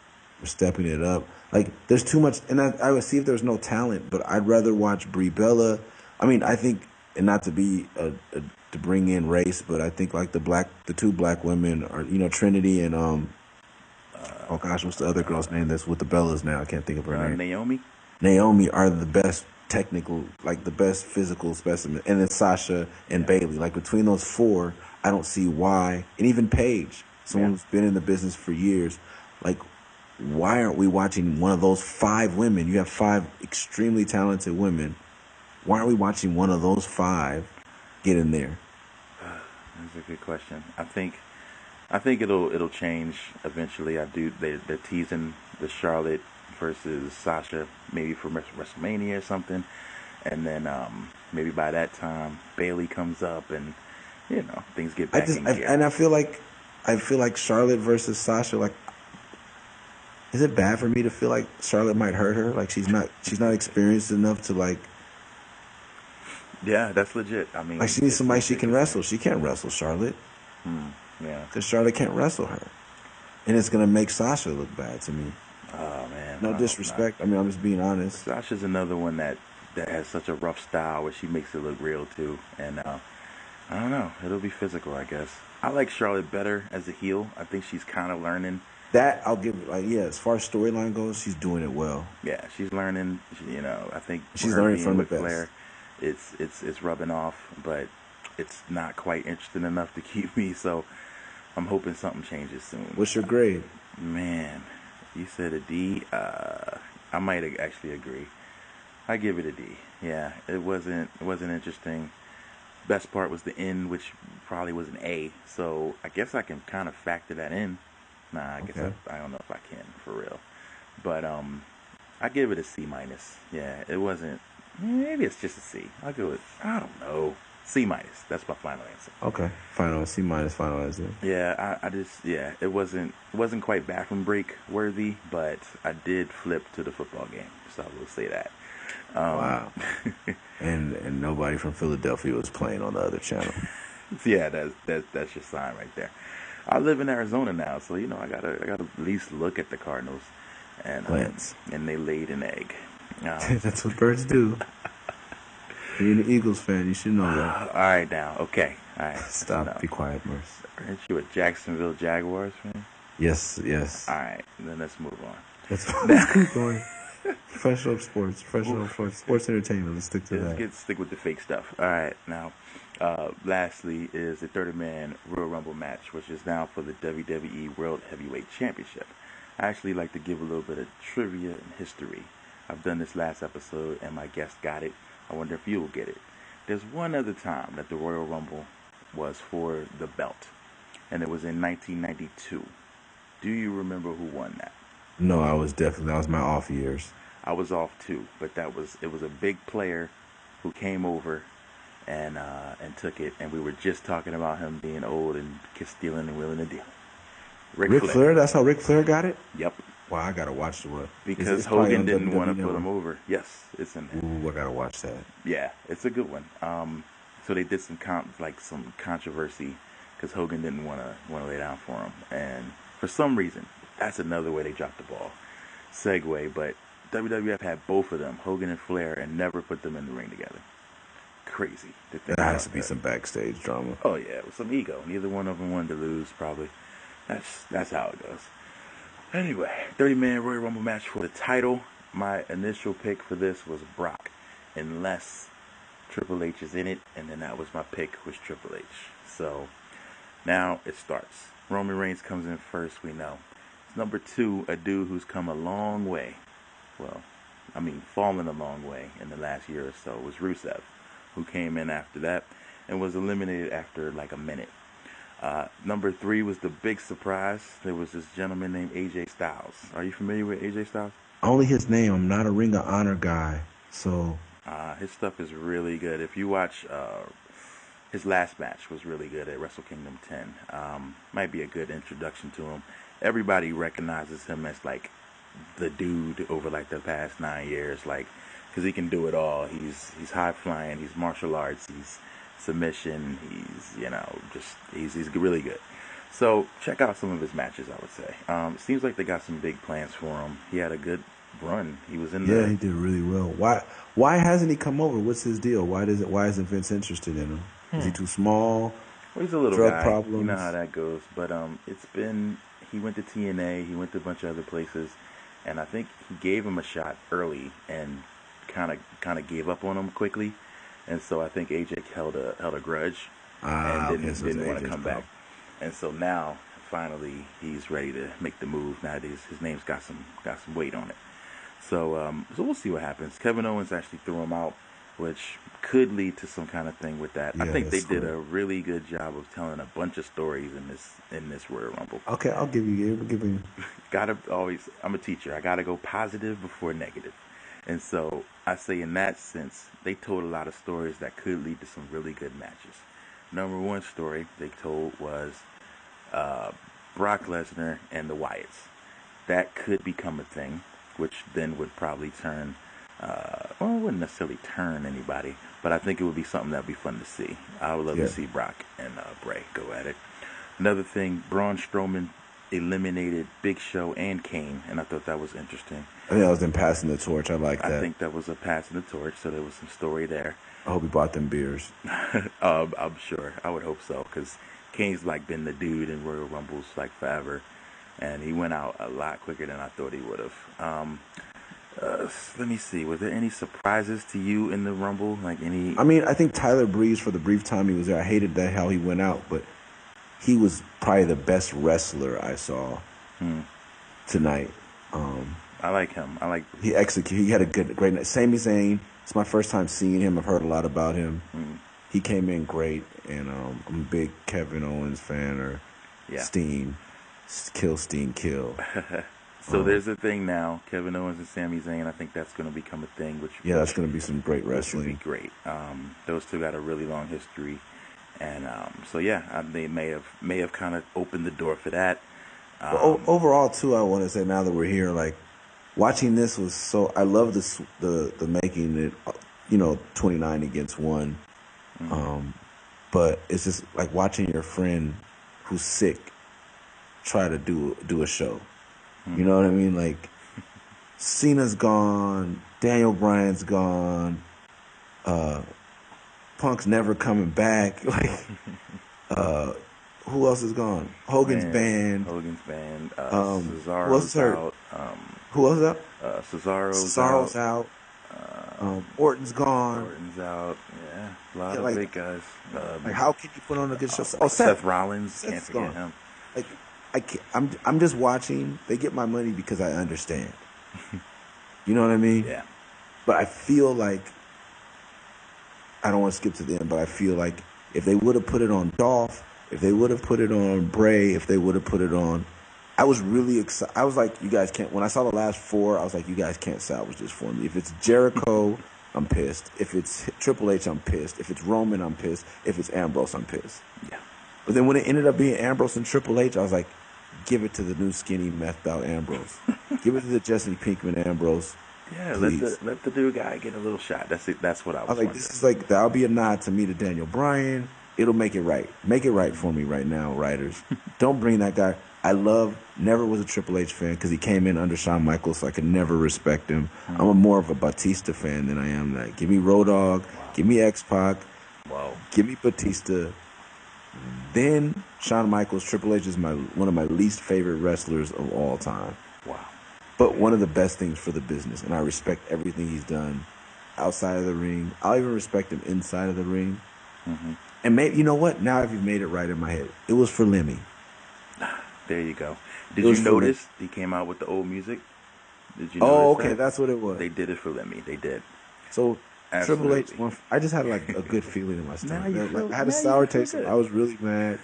stepping it up. Like, there's too much, and I would see if there's no talent, but I'd rather watch Brie Bella. I mean, I think, and not to be to bring in race, but I think like the two black women are, Trinity and oh gosh, what's the other girl's name that's with the Bellas now? I can't think of her name. Naomi are the best technical, like the best physical specimen, and then Sasha and Bailey. Like between those four, I don't see why, and even Paige, someone who's been in the business for years, like why aren't we watching one of those 5 women? You have 5 extremely talented women. Why aren't we watching one of those 5 get in there? That's a good question. I think it'll change eventually. They're teasing the Charlotte versus Sasha, maybe for WrestleMania or something, and then maybe by that time Bailey comes up and things get back in gear. And I feel like Charlotte versus Sasha, like, is it bad for me to feel like Charlotte might hurt her? Like she's not experienced enough to like. Yeah, that's legit. I mean, like she needs somebody she can wrestle. She can't wrestle Charlotte. Yeah, because Charlotte can't wrestle her, and it's gonna make Sasha look bad to me. Oh man, no disrespect. I mean, I'm just being honest. Sasha's another one that has such a rough style where she makes it look real too, and I don't know. It'll be physical, I guess. I like Charlotte better as a heel. I think she's kind of learning. That I'll give as far as storyline goes, she's doing it well. Yeah, she's learning. I think she's learning from the best. Flair, it's rubbing off, but it's not quite interesting enough to keep me. So I'm hoping something changes soon. What's your grade? Man, you said a D. I might actually agree. I give it a D. Yeah, it wasn't interesting. Best part was the end, which probably was an A. So I guess I can kind of factor that in. Nah, I guess I don't know if I can for real, but I give it a C minus. Yeah, it wasn't. Maybe it's just a C. I'll go with, I don't know, C minus. That's my final answer. Okay, final C minus, final answer. Yeah, I just it wasn't quite bathroom break worthy, but I did flip to the football game, so I will say that. Wow. and nobody from Philadelphia was playing on the other channel. Yeah, that's your sign right there. I live in Arizona now, so I gotta at least look at the Cardinals, and they laid an egg. That's what birds do. You're an Eagles fan, you should know that. All right, now, okay, all right. Stop. Be quiet, Merce. Aren't you a Jacksonville Jaguars fan? Yes. All right, then let's move on. Let's keep going. Professional sports, sports entertainment. Let's stick to that. Stick with the fake stuff. All right, now. Lastly is the 30-man Royal Rumble match, which is now for the WWE World Heavyweight Championship. I actually like to give a little bit of trivia and history. I've done this last episode, and my guest got it. I wonder if you will get it. There's one other time that the Royal Rumble was for the belt, and it was in 1992. Do you remember who won that? No, that was my off years. I was off too, but it was a big player who came over and took it, and we were just talking about him being old and stealing and willing to deal. Ric Flair? That's how Ric Flair got it? Yep. Wow, I gotta watch the one. Because Hogan didn't want to put him over. Yes, it's in there. Ooh, I gotta watch that. Yeah, it's a good one. So they did some controversy because Hogan didn't want to lay down for him, and for some reason, that's another way they dropped the ball. Segue, but WWF had both of them, Hogan and Flair, and never put them in the ring together. Crazy. There has to be some backstage drama. Oh yeah, with some ego. Neither one of them wanted to lose, probably. That's how it goes. Anyway, 30-man Royal Rumble match for the title. My initial pick for this was Brock, unless Triple H is in it, and then that was my pick, was Triple H. So now it starts. Roman Reigns comes in first, we know. Number 2, a dude who's come a long way. Well, fallen a long way in the last year or so, was Rusev, who came in after that and was eliminated after like a minute. Number 3 was the big surprise. There was this gentleman named AJ Styles. Are you familiar with AJ Styles? Only his name. I'm not a Ring of Honor guy, so... his stuff is really good. If you watch... his last match was really good at Wrestle Kingdom 10. Might be a good introduction to him. everybody recognizes him as like the dude over like the past 9 years, like because he can do it all. He's high flying, he's martial arts, he's submission, he's he's really good. So check out some of his matches. I would say. Seems like they got some big plans for him. He had a good run. He was in Yeah, he did really well. Why hasn't he come over? What's his deal? Why isn't Vince interested in him? Is he too small? Well, he's a little drug guy. problems. You know how that goes. But he went to TNA, he went to a bunch of other places, and I think he gave him a shot early and kind of gave up on him quickly, and so I think AJ held a grudge and didn't want to come back, and so now finally he's ready to make the move. Now his name's got some weight on it, so we'll see what happens. Kevin Owens actually threw him out, which could lead to some kind of thing with that. Yeah, I think they did cool. a really good job of telling a bunch of stories in this Royal Rumble. Okay, I'll give you. Gotta always. I'm a teacher. I gotta go positive before negative, and so I say in that sense they told a lot of stories that could lead to some really good matches. Number one story they told was Brock Lesnar and the Wyatts. That could become a thing, which then would probably turn. Well, it wouldn't necessarily turn anybody, but I think it would be something that would be fun to see. I would love to see Brock and Bray go at it. Another thing, Braun Strowman eliminated Big Show and Kane, and I thought that was interesting. I think that was them passing the torch. I like that. I think that was a passing the torch, so there was some story there. I hope he bought them beers. I'm sure. I would hope so, because Kane's like been the dude in Royal Rumbles like forever, and he went out a lot quicker than I thought he would have. Let me see. Were there any surprises to you in the Rumble? Like any? I mean, I think Tyler Breeze, for the brief time he was there, I hated that how he went out, but he was probably the best wrestler I saw tonight. I like him. I like. He executed. He had a great night. Sami Zayn. It's my first time seeing him. I've heard a lot about him. He came in great, and I'm a big Kevin Owens fan. Or Steen, kill Steen, kill. So there's a thing now, Kevin Owens and Sami Zayn. I think that's going to become a thing. That's going to be some great wrestling. Which would be great. Those two got a really long history, and they may have kind of opened the door for that. Overall, too, I want to say now that we're here, like watching this was so. I love the making it, 29 against 1. But it's just like watching your friend who's sick try to do a show. You know what I mean? Like, Cena's gone, Daniel Bryan's gone, Punk's never coming back. Like, who else is gone? Hogan's banned. Cesaro's out. Who else is out? Cesaro's out. Orton's gone. Orton's out. Yeah, a lot of big guys. Like, how can you put on a good show? Seth Rollins. Seth's Can't forget gone. him. Like, I'm just watching. They get my money because I understand. You know what I mean? Yeah. But I feel like, I don't want to skip to the end, but I feel like if they would have put it on Dolph, if they would have put it on Bray, if they would have put it on, I was really excited. I was like, you guys can't. When I saw the last 4, I was like, you guys can't salvage this for me. If it's Jericho, I'm pissed. If it's Triple H, I'm pissed. If it's Roman, I'm pissed. If it's Ambrose, I'm pissed. Yeah. But then when it ended up being Ambrose and Triple H, I was like, give it to the new skinny methed out Ambrose. Give it to the Jesse Pinkman Ambrose. Yeah, please. let the new guy get a little shot. That's it. That's what I was like. This is like, that'll be a nod to me to Daniel Bryan. It'll make it right. Make it right for me right now, writers. Don't bring that guy. Never was a Triple H fan because he came in under Shawn Michaels, so I could never respect him. I'm more of a Batista fan than I am that. Give me Road Dogg. Give me X-Pac. Wow. Give me Batista. Then Shawn Michaels. Triple H is one of my least favorite wrestlers of all time. Wow. But one of the best things for the business, and I respect everything he's done outside of the ring. I'll even respect him inside of the ring. And maybe, you know what? Now you've made it right in my head. It was for Lemmy. There you go. Did you notice he came out with the old music? Did you notice okay, that? that's what it was. They did it for Lemmy. They did. So Absolutely. Triple H, I just had like a good feeling in my stomach. Now I had a sour taste. I was really mad.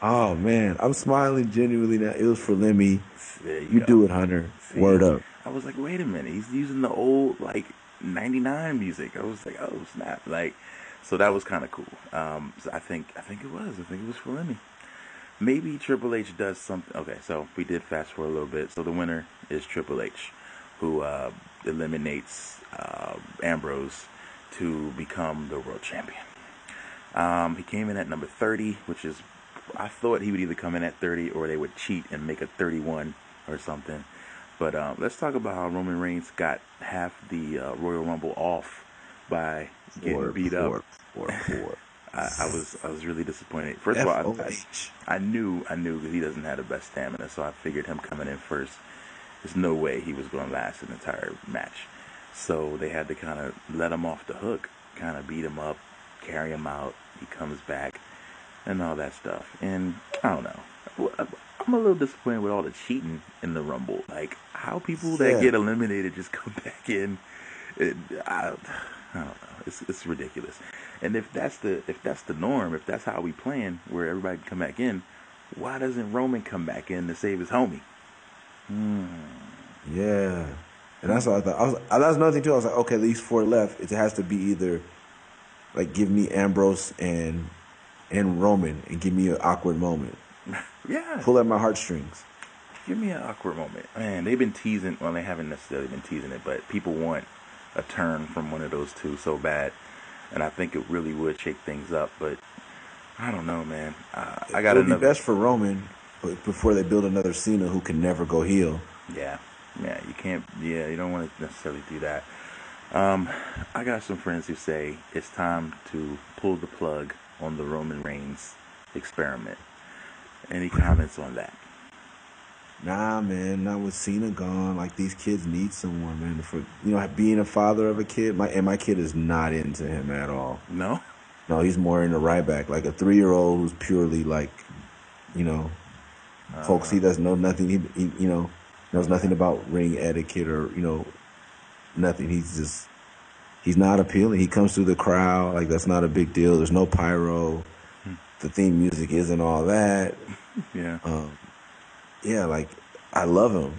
Oh man, I'm smiling genuinely now. It was for Lemmy. You do it, Hunter. See, Word up. I was like, wait a minute. He's using the old like '99 music. I was like, oh snap! Like, so that was kind of cool. So I think it was. I think it was for Lemmy. maybe Triple H does something. Okay, so we did fast forward a little bit. So the winner is Triple H, who eliminates Ambrose to become the world champion. He came in at number 30, which is, I thought he would either come in at 30 or they would cheat and make a 31 or something. But let's talk about how Roman Reigns got half the Royal Rumble off by getting beat up. I was really disappointed. First of all, I knew that he doesn't have the best stamina, so I figured him coming in first, there's no way he was going to last an entire match. So they had to kind of let him off the hook, kind of beat him up, carry him out. He comes back and all that stuff. And I don't know. I'm a little disappointed with all the cheating in the Rumble. Like, how people that get eliminated just come back in. I don't know. It's ridiculous. And if that's the norm, if that's how we playing, where everybody can come back in, why doesn't Roman come back in to save his homie? Yeah. And that's what I thought. That's another thing too. I was like, okay, these 4 left. It has to be either like give me Ambrose and Roman and give me an awkward moment. Yeah. Pull at my heartstrings. Give me an awkward moment. Man, they've been teasing. Well, they haven't necessarily been teasing it, but people want a turn from one of those two so bad. And I think it really would shake things up. But I don't know, man. I got It would be best for Roman, but before they build another Cena who can never go heel. Yeah, you can't. Yeah, you don't want to necessarily do that. I got some friends who say it's time to pull the plug on the Roman Reigns experiment. Any comments on that? Nah, man, not with Cena gone. Like, these kids need someone, man. For being a father of a kid, my kid is not into him at all. No? No, he's more into Ryback, like a 3-year-old who's purely like, folks. He doesn't know nothing. He knows nothing about ring etiquette or nothing. He's not appealing. He comes through the crowd like that's not a big deal. There's no pyro. The theme music isn't all that. Yeah. Yeah, like I love him,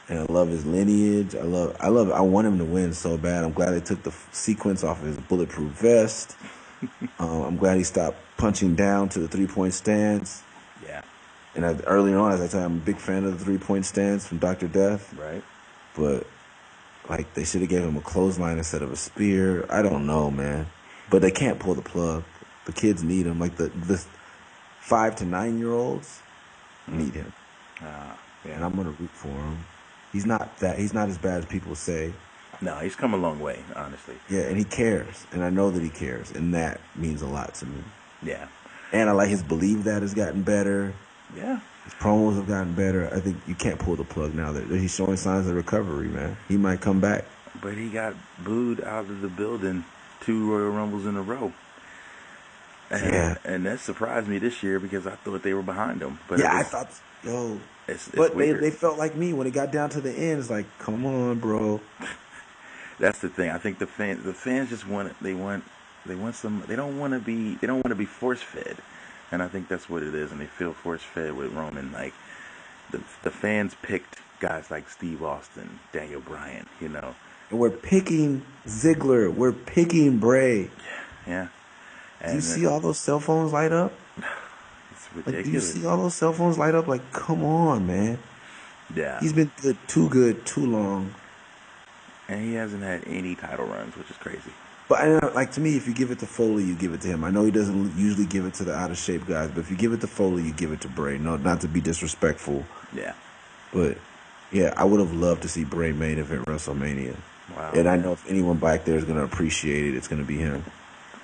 and I love his lineage. I want him to win so bad. I'm glad they took the sequence off of his bulletproof vest. I'm glad he stopped punching down to the 3-point stance. Yeah. And earlier on, as I said, I'm a big fan of the 3-point stance from Dr. Death. Right. But like they should have gave him a clothesline instead of a spear. I don't know, man. But they can't pull the plug. The kids need him. Like the 5 to 9-year-olds need him. Yeah. And I'm gonna root for him. He's not as bad as people say. No, he's come a long way, honestly. Yeah, and he cares, and I know that he cares, and that means a lot to me. Yeah. And I like his believe that has gotten better. Yeah. His promos have gotten better. I think you can't pull the plug now that he's showing signs of recovery, man. He might come back. But he got booed out of the building 2 Royal Rumbles in a row. And that surprised me this year because I thought they were behind him. But yeah, I thought, it's but weird. they felt like me when it got down to the end. It's like, come on, bro. That's the thing. I think the fans just want some. They don't want to be force fed, and I think that's what it is. And they feel force fed with Roman. Like the fans picked guys like Steve Austin, Daniel Bryan. And we're picking Ziggler. We're picking Bray. Yeah. Do you see all those cell phones light up? It's ridiculous. Like, do you see all those cell phones light up? Like, come on, man. Yeah. He's been good, too long. And he hasn't had any title runs, which is crazy. But like, to me, if you give it to Foley, you give it to him. I know he doesn't usually give it to the out of shape guys, but if you give it to Foley, you give it to Bray. No, not to be disrespectful. Yeah. But yeah, I would have loved to see Bray main event WrestleMania. Wow. And I know if anyone back there is going to appreciate it, it's going to be him.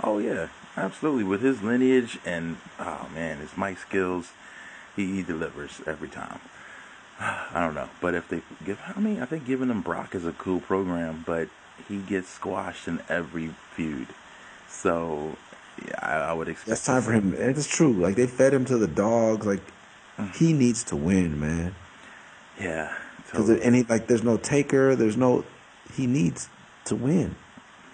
Oh yeah, absolutely. With his lineage and his mic skills, he delivers every time. I don't know, but if they I think giving him Brock is a cool program, but he gets squashed in every feud. So yeah, I would expect that's time for him. And it's true. Like, they fed him to the dogs. Like, he needs to win, man. Yeah, totally. There's no taker. He needs to win.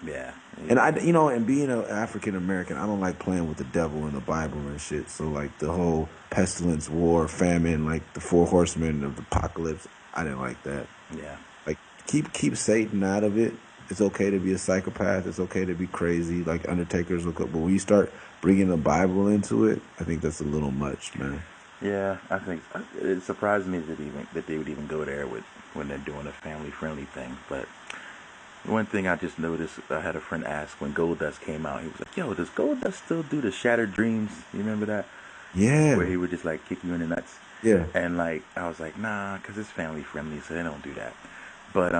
Yeah. And and being an African American, I don't like playing with the devil and the Bible and shit. So like the whole pestilence, war, famine, like the 4 horsemen of the apocalypse, I didn't like that. Yeah. Like keep Satan out of it. It's okay to be a psychopath. It's okay to be crazy. Like Undertaker's but when you start bringing the Bible into it, I think that's a little much, man. Yeah, I think it surprised me that they would even go there with when they're doing a family friendly thing. But one thing I just noticed, I had a friend ask when Goldust came out. He was like, "Yo, does Goldust still do the Shattered Dreams? You remember that? Where Yeah, he would just like kick you in the nuts." yeah. And like I was like, "Nah, 'cause it's family friendly, so they don't do that." But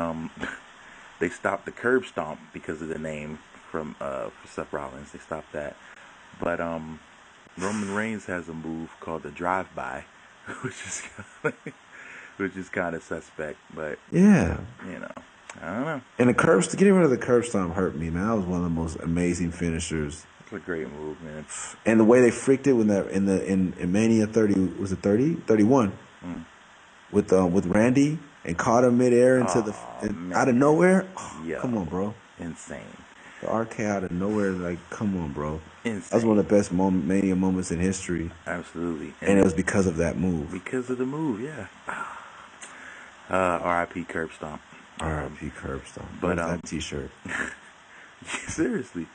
they stopped the curb stomp because of the name from for Seth Rollins. They stopped that. But Roman Reigns has a move called the drive by, which is which is kind of suspect. But Yeah. you know, I don't know. And getting rid of the curb stomp hurt me, man. That was one of the most amazing finishers. It's a great move, man. And the way they freaked it when that in Mania 30, was it 30? 31, with Randy and caught him midair into out of nowhere. Oh, Yo, come on, bro. insane, The RK out of nowhere, like, come on, bro. insane. That was one of the best Mania moments in history. Absolutely, And it was because of that move. because of the move, yeah. R.I.P. Curb Stomp. R.I.P. Curb Stomp. But, Where's that T-shirt? Seriously.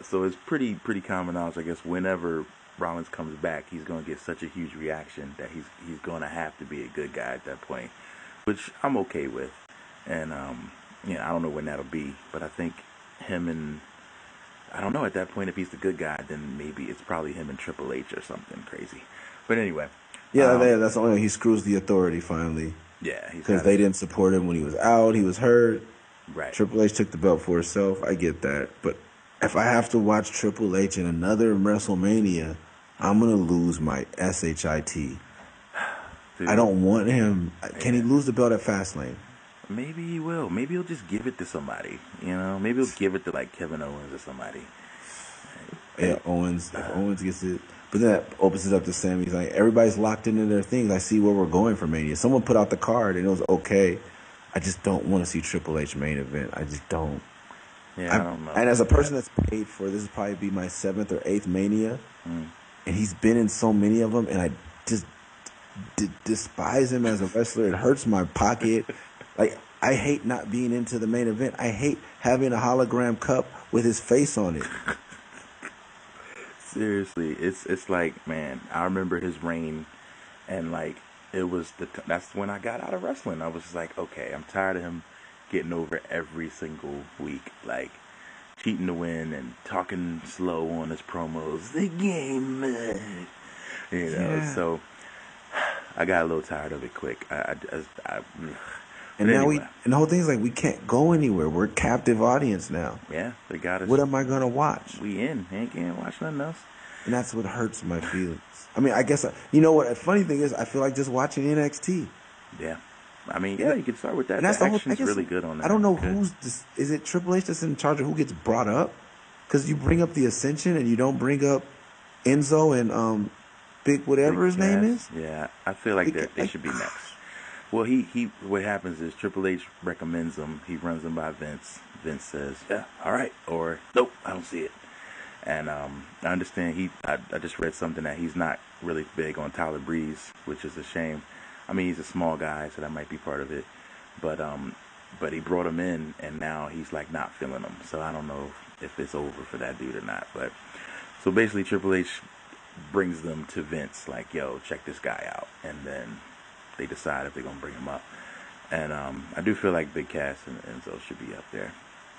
So it's pretty common knowledge, I guess. Whenever Rollins comes back, he's going to get such a huge reaction that he's going to have to be a good guy at that point, which I'm okay with. And I don't know when that'll be, but I think him and I don't know at that point if he's the good guy, then maybe it's probably him and Triple H or something crazy. But anyway, Yeah, that's the only way he screws the authority finally. yeah, Because they didn't support him when he was out. He was hurt. right. Triple H took the belt for himself. I get that. But if I have to watch Triple H in another WrestleMania, I'm going to lose my SHIT. Dude, I don't want him. Can he lose the belt at Fastlane? Maybe he will. Maybe he'll just give it to somebody. You know, maybe he'll give it to like Kevin Owens or somebody. Yeah, Owens. If Owens gets it. But then that opens it up to Sami. He's like, everybody's locked into their things. I see where we're going for Mania. Someone put out the card and it was okay. I just don't want to see Triple H main event. I just don't. Yeah, I don't know. And as a person that's paid for, this will probably be my 7th or 8th Mania. And he's been in so many of them. And I just despise him as a wrestler. It hurts my pocket. Like, I hate not being into the main event. I hate having a hologram cup with his face on it. Seriously, it's like, man, I remember his reign, and like it was that's when I got out of wrestling. I was just like, okay, I'm tired of him getting over every single week, like cheating to win and talking slow on his promos. The game, you know. Yeah. So I got a little tired of it quick. And but now anyway, and the whole thing is like, we can't go anywhere. We're a captive audience now. yeah, they got us. What am I going to watch? We in? Ain't can't watch nothing else. And that's what hurts my feelings. I mean, I guess, you know what? The funny thing is, I feel like just watching NXT. Yeah. I mean, yeah, you can start with that. And that's the the whole. action's I guess, really good on that. I don't know Good. who's this. Is it Triple H that's in charge of who gets brought up? Because you bring up the Ascension and you don't bring up Enzo and Big whatever his name is. Yeah, I feel like Big- they should be next. Well, he what happens is Triple H recommends him. He runs him by Vince. Vince says, "Yeah, all right," or "Nope, I don't see it." And I understand I just read something that he's not really big on Tyler Breeze, which is a shame. I mean, he's a small guy, so that might be part of it. But he brought him in, and now he's like not feeling him. So I don't know if it's over for that dude or not. But so basically, Triple H brings them to Vince, like, "Yo, check this guy out," and then they decide if they're gonna bring him up. And I do feel like Big Cass and Enzo should be up there,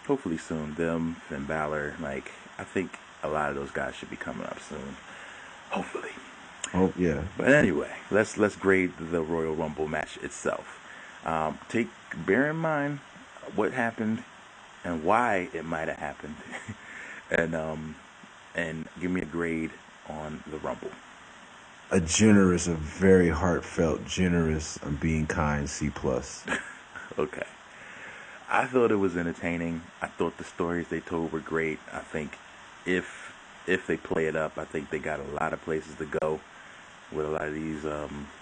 hopefully soon. Them, Finn Balor, like I think a lot of those guys should be coming up soon, hopefully. Oh yeah. But anyway, let's grade the Royal Rumble match itself. Bear in mind what happened and why it might have happened, and give me a grade on the Rumble. A very heartfelt, generous, I'm being kind C+. Okay. I thought it was entertaining. I thought the stories they told were great. I think if they play it up, I think they got a lot of places to go with a lot of these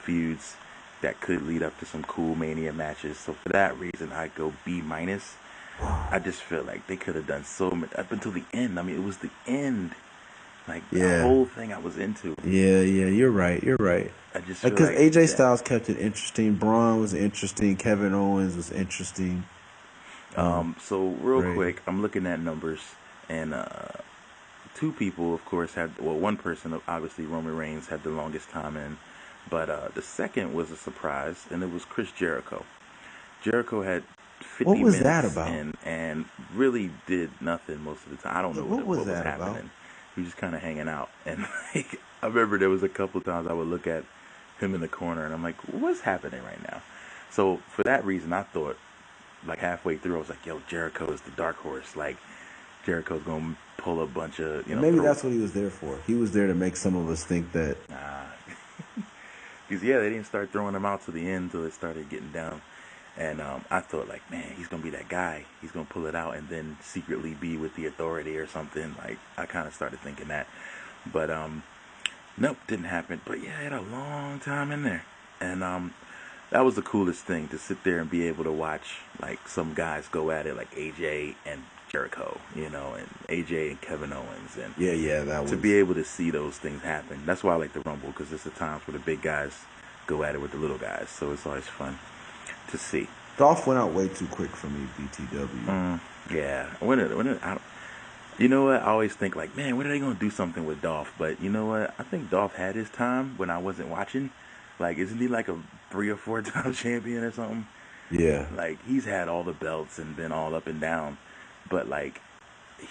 feuds that could lead up to some cool Mania matches. So for that reason, I go B-. I just feel like they could have done so much up until the end. I mean, it was the end. Like, the whole thing I was into. Yeah, you're right. I just feel Because like AJ Styles kept it interesting. Braun was interesting. Kevin Owens was interesting. So real Right. quick, I'm looking at numbers, and two people, of course, one person, obviously Roman Reigns, had the longest time in But the second was a surprise, and it was Chris Jericho. Jericho had 50 What was minutes that about? and really did nothing most of the time. I don't know What was what that happening. about? He was just kind of hanging out, and like, I remember there was a couple times I would look at him in the corner, and I'm like, what's happening right now? So for that reason, I thought, like halfway through, I was like, yo, Jericho is the dark horse. Like Jericho's gonna pull a bunch of Maybe that's what he was there for. He was there to make some of us think that. Because yeah, they didn't start throwing him out to the end until it started getting down. And I thought, like, man, he's going to be that guy. He's going to pull it out and then secretly be with the Authority or something. Like, I kind of started thinking that. But, nope, didn't happen. But, yeah, I had a long time in there. And that was the coolest thing, to sit there and be able to watch, like, some guys go at it, like AJ and Jericho, and AJ and Kevin Owens. And Yeah, that was. to be able to see those things happen. That's why I like the Rumble, because it's the times where the big guys go at it with the little guys. So it's always fun to see. Dolph went out way too quick for me, BTW. Yeah. You know what? I always think, like, man, when are they going to do something with Dolph? But you know what? I think Dolph had his time when I wasn't watching. Like, isn't he like a 3 or 4 time champion or something? Yeah. Like, he's had all the belts and been all up and down. But, like,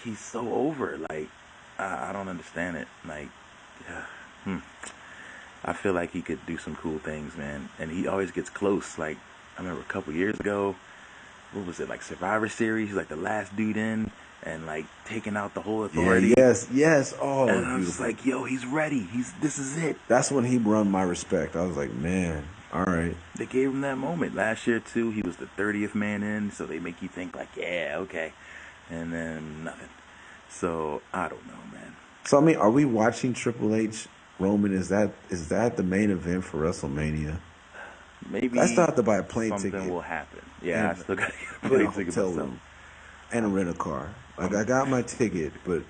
he's so over. Like, I don't understand it. Like, I feel like he could do some cool things, man. And he always gets close. Like, I remember a couple years ago, what was it, like Survivor Series? He's like the last dude in and like taking out the whole Authority. Yeah, yes. Oh, and I was just like, yo, he's ready. This is it. That's when he won my respect. I was like, man, all right. They gave him that moment. Last year, too, he was the 30th man in, so they make you think like, yeah, okay. And then nothing. So, I don't know, man. So, I mean, are we watching Triple H, Roman? Is that the main event for WrestleMania? Maybe I still have to buy a plane something ticket. will happen. Yeah, I still got to get a in plane ticket hotel myself. room and a rental car. Like, I got my ticket, but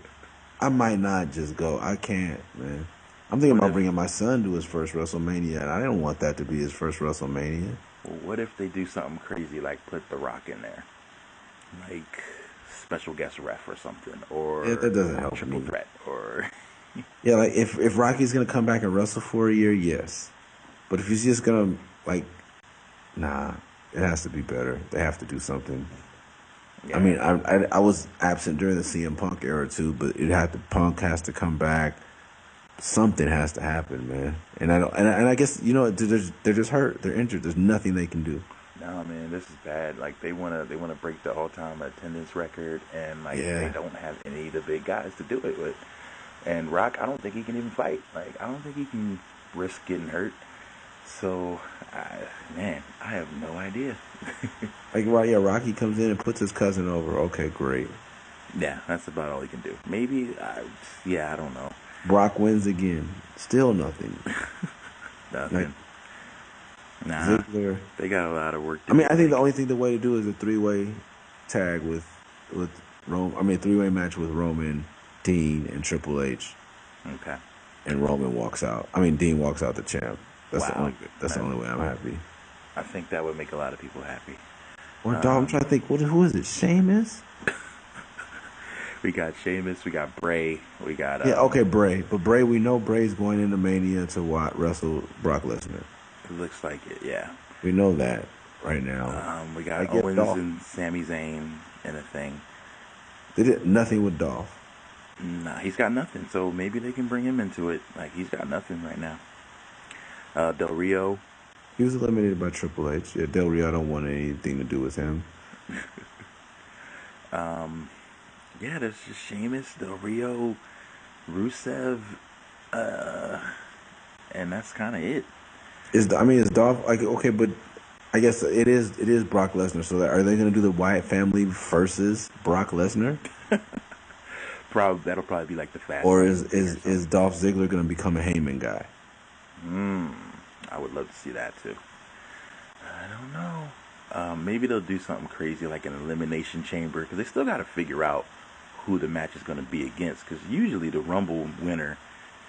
I might not just go. I can't, man. I'm thinking about bringing my son to his first WrestleMania, and I didn't want that to be his first WrestleMania. Well, what if they do something crazy like put The Rock in there? Like special guest ref or something, or It doesn't help triple me. threat, or Yeah, like if Rocky's gonna come back and wrestle for a year, yes. But if he's just gonna nah, it has to be better. They have to do something. yeah. I mean, I was absent during the CM Punk era too, but Punk has to come back. Something has to happen, man. And I guess they're just hurt. They're injured. There's nothing they can do. No, man, this is bad. Like they wanna break the all-time attendance record, and they don't have any of the big guys to do it with. And Rock, I don't think he can even fight. Like I don't think he can risk getting hurt. So, I have no idea. Rocky comes in and puts his cousin over. Okay, great. Yeah, that's about all he can do. Maybe, I don't know. Brock wins again. Still nothing. Nothing. Nah, Ziggler. they got a lot of work to I mean, do. I think the way to do is a 3-way tag with Rome. I mean, 3-way match with Roman, Dean, and Triple H. Okay. And Roman walks out. I mean, Dean walks out the champ. That's Wow. the only way I'm happy. I think that would make a lot of people happy. Or I'm trying to think. Who is it? Sheamus? We got Sheamus, we got Bray, we got Bray. But Bray, we know Bray's going into Mania to wrestle Brock Lesnar. It looks like it, yeah. We know that right now. We got Owens and Sami Zayn in a thing. They did nothing with Dolph. Nah, he's got nothing. So maybe they can bring him into it. Like he's got nothing right now. Del Rio. He was eliminated by Triple H. Yeah, Del Rio, I don't want anything to do with him. Yeah, there's just Sheamus, Del Rio, Rusev, and that's kind of it. Is Dolph like okay? But I guess it is Brock Lesnar. So are they going to do the Wyatt family versus Brock Lesnar? That'll probably be like the fast. Or is Dolph Ziggler going to become a Heyman guy? I would love to see that too. I don't know. Maybe they'll do something crazy like an elimination chamber, because they still got to figure out who the match is going to be against. Because usually the Rumble winner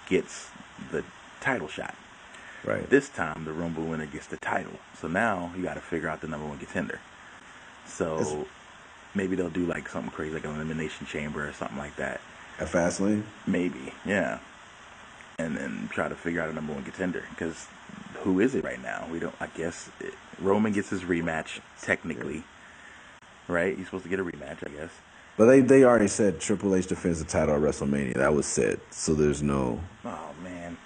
gets the title shot. Right. This time the Rumble winner gets the title. So now you got to figure out the number one contender. So maybe they'll do like something crazy like an elimination chamber or something like that. At Fastlane? Maybe, yeah. And then try to figure out a number one contender. Because who is it right now? We don't. I guess Roman gets his rematch technically, right? He's supposed to get a rematch, I guess. But they already said Triple H defends the title at WrestleMania. That was said, so there's no. Oh man.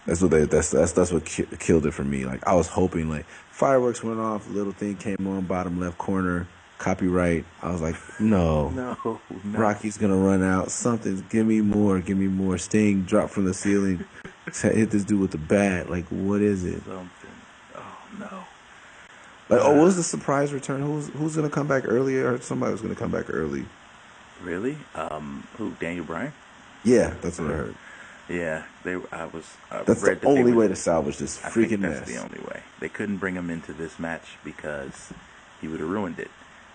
That's what killed it for me. Like I was hoping, like fireworks went off, little thing came on bottom left corner, copyright. I was like, no, No. Rocky's gonna run out. Something, give me more. Sting drop from the ceiling, hit this dude with the bat. Like what is it? Something. Oh no. Like what was the surprise return? Who's gonna come back early? Or somebody was gonna come back early. Really? Who? Daniel Bryan? Yeah, that's what I heard. Yeah, That's the only way to salvage this I freaking think that's mess. the only way. They couldn't bring him into this match because he would have ruined it.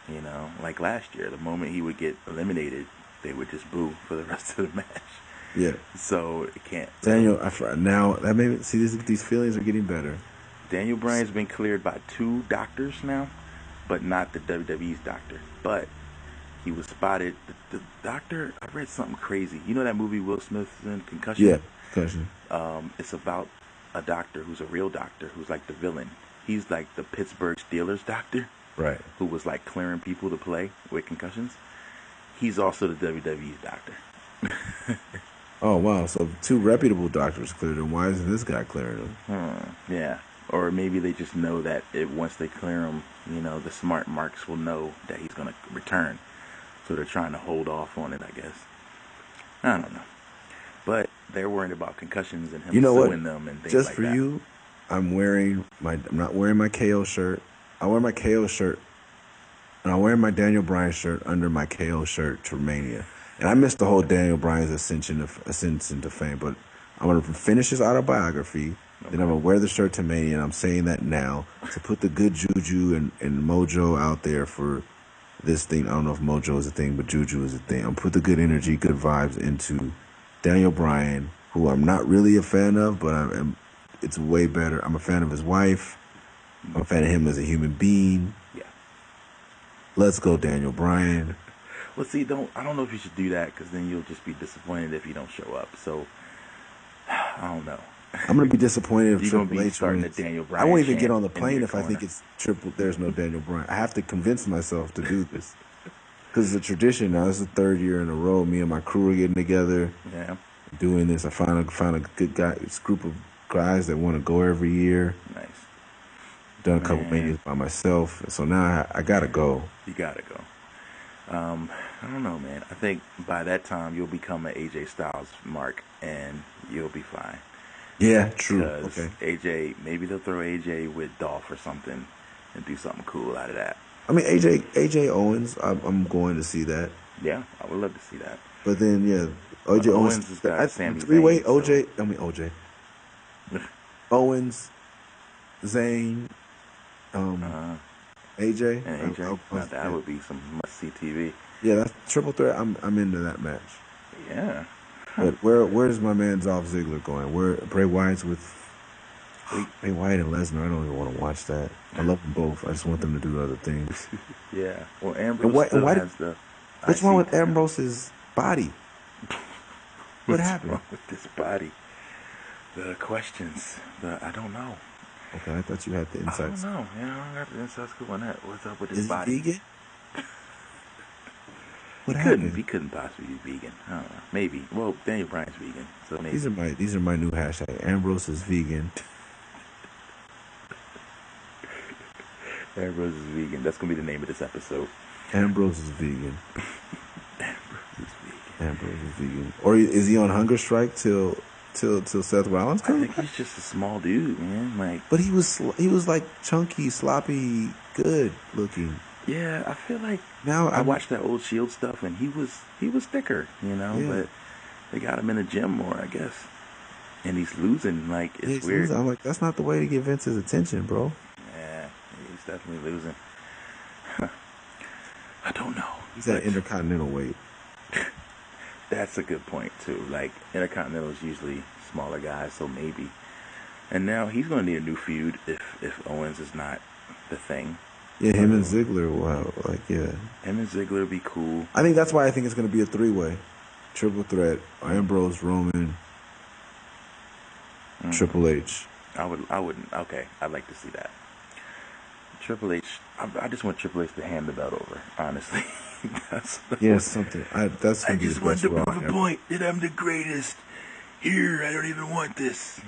You know, like last year, the moment he would get eliminated, they would just boo for the rest of the match. Yeah. So it can't. Daniel, now that made see these feelings are getting better. Daniel Bryan's been cleared by 2 doctors now, but not the WWE's doctor. But he was spotted. The doctor, I read something crazy. You know that movie Will Smith's in, Concussion? Yeah, concussion. It's about a doctor who's a real doctor who's like the villain. He's like the Pittsburgh Steelers doctor, Right. who was like clearing people to play with concussions. He's also the WWE's doctor. Oh wow! So 2 reputable doctors cleared him. Why isn't this guy clearing him? Yeah. Or maybe they just know that once they clear him, you know, the smart marks will know that he's going to return. So they're trying to hold off on it, I guess. I don't know. But they're worried about concussions and him You know what? suing them and things Just like for that. you, I'm not wearing my KO shirt. I wear my KO shirt, and I'm wearing my Daniel Bryan shirt under my KO shirt to Mania. And I missed the whole Daniel Bryan's ascension to fame, but I'm gonna finish his autobiography. Then I'm gonna wear the shirt to Mania, and I'm saying that now to put the good juju and mojo out there for this thing. I don't know if mojo is a thing, but juju is a thing. I'm put the good energy, good vibes into Daniel Bryan, who I'm not really a fan of, but it's way better. I'm a fan of his wife. I'm a fan of him as a human being. Yeah. Let's go, Daniel Bryan. Well, see, I don't know if you should do that because then you'll just be disappointed if you don't show up. So, I don't know. I'm gonna be disappointed if You're gonna Triple be H starting wins. the Daniel I Bryan won't even chant get on the in plane your if I think corner. it's triple. There's no Daniel Bryan. I have to convince myself to do this because it's a tradition now. This is the 3rd year in a row. Me and my crew are getting together, Yeah. doing this. I found a good guy, this group of guys that want to go every year. Nice. Done a couple Man. manias by myself, so now I gotta go. You gotta go. I don't know, man. I think by that time you'll become an AJ Styles mark, and you'll be fine. Yeah, true. Because Okay. AJ, maybe they'll throw AJ with Dolph or something, and do something cool out of that. I mean, AJ Owens. I'm going to see that, Yeah, I would love to see that. but then yeah, OJ But Owens. Owens has got Sami 3-way Zayn, so- OJ. I mean OJ. Owens, Zayn, AJ, And AJ, now that would be some must-see TV. yeah, that's triple threat. I'm into that match. Yeah. But where's my man Dolph Ziggler going? Where Bray Wyatt's with Bray Wyatt and Lesnar? I don't even want to watch that. I love them both. I just want them to do other things. Yeah. Well, Ambrose And still why has the... What's wrong with Ambrose's body? What What's happened? wrong with this body? The questions. I don't know. Okay, I thought you had the I insights. don't know. Yeah, I got the inside scoop on that. What's up with his Is he body? vegan? What He happened? couldn't possibly be vegan. I don't know. Maybe. Well, Daniel Bryan's vegan, so maybe. These are my new hashtag. Ambrose is vegan. Ambrose is vegan. That's gonna be the name of this episode. Ambrose is vegan. Ambrose is vegan. Ambrose is vegan. Or is he on hunger strike till Seth Rollins I comes? think he's just a small dude, man. Like, But he was like chunky, sloppy, good looking. yeah, I feel like Now I watched that old Shield stuff, and he was thicker, you know. Yeah. But they got him in the gym more, I guess. And he's losing. Like, it's weird. I'm like, that's not the way to get Vince's attention, bro. Yeah, he's definitely losing. I don't know. He's at But intercontinental weight. that's a good point too. Like, Intercontinental is usually smaller guys, so maybe. And now he's going to need a new feud if Owens is not the thing. Yeah, him and Ziggler. Wow, like yeah. Him and Ziggler would be cool. I think that's why I think it's going to be a 3-way, triple threat: Ambrose, Roman, Triple H. I wouldn't. Okay, I'd like to see that. Triple H. I just want Triple H to hand the belt over. Honestly, that's Yeah, something. That's I gonna be just the want best to Raw prove a ever. point that I'm the greatest. Here, I don't even want this.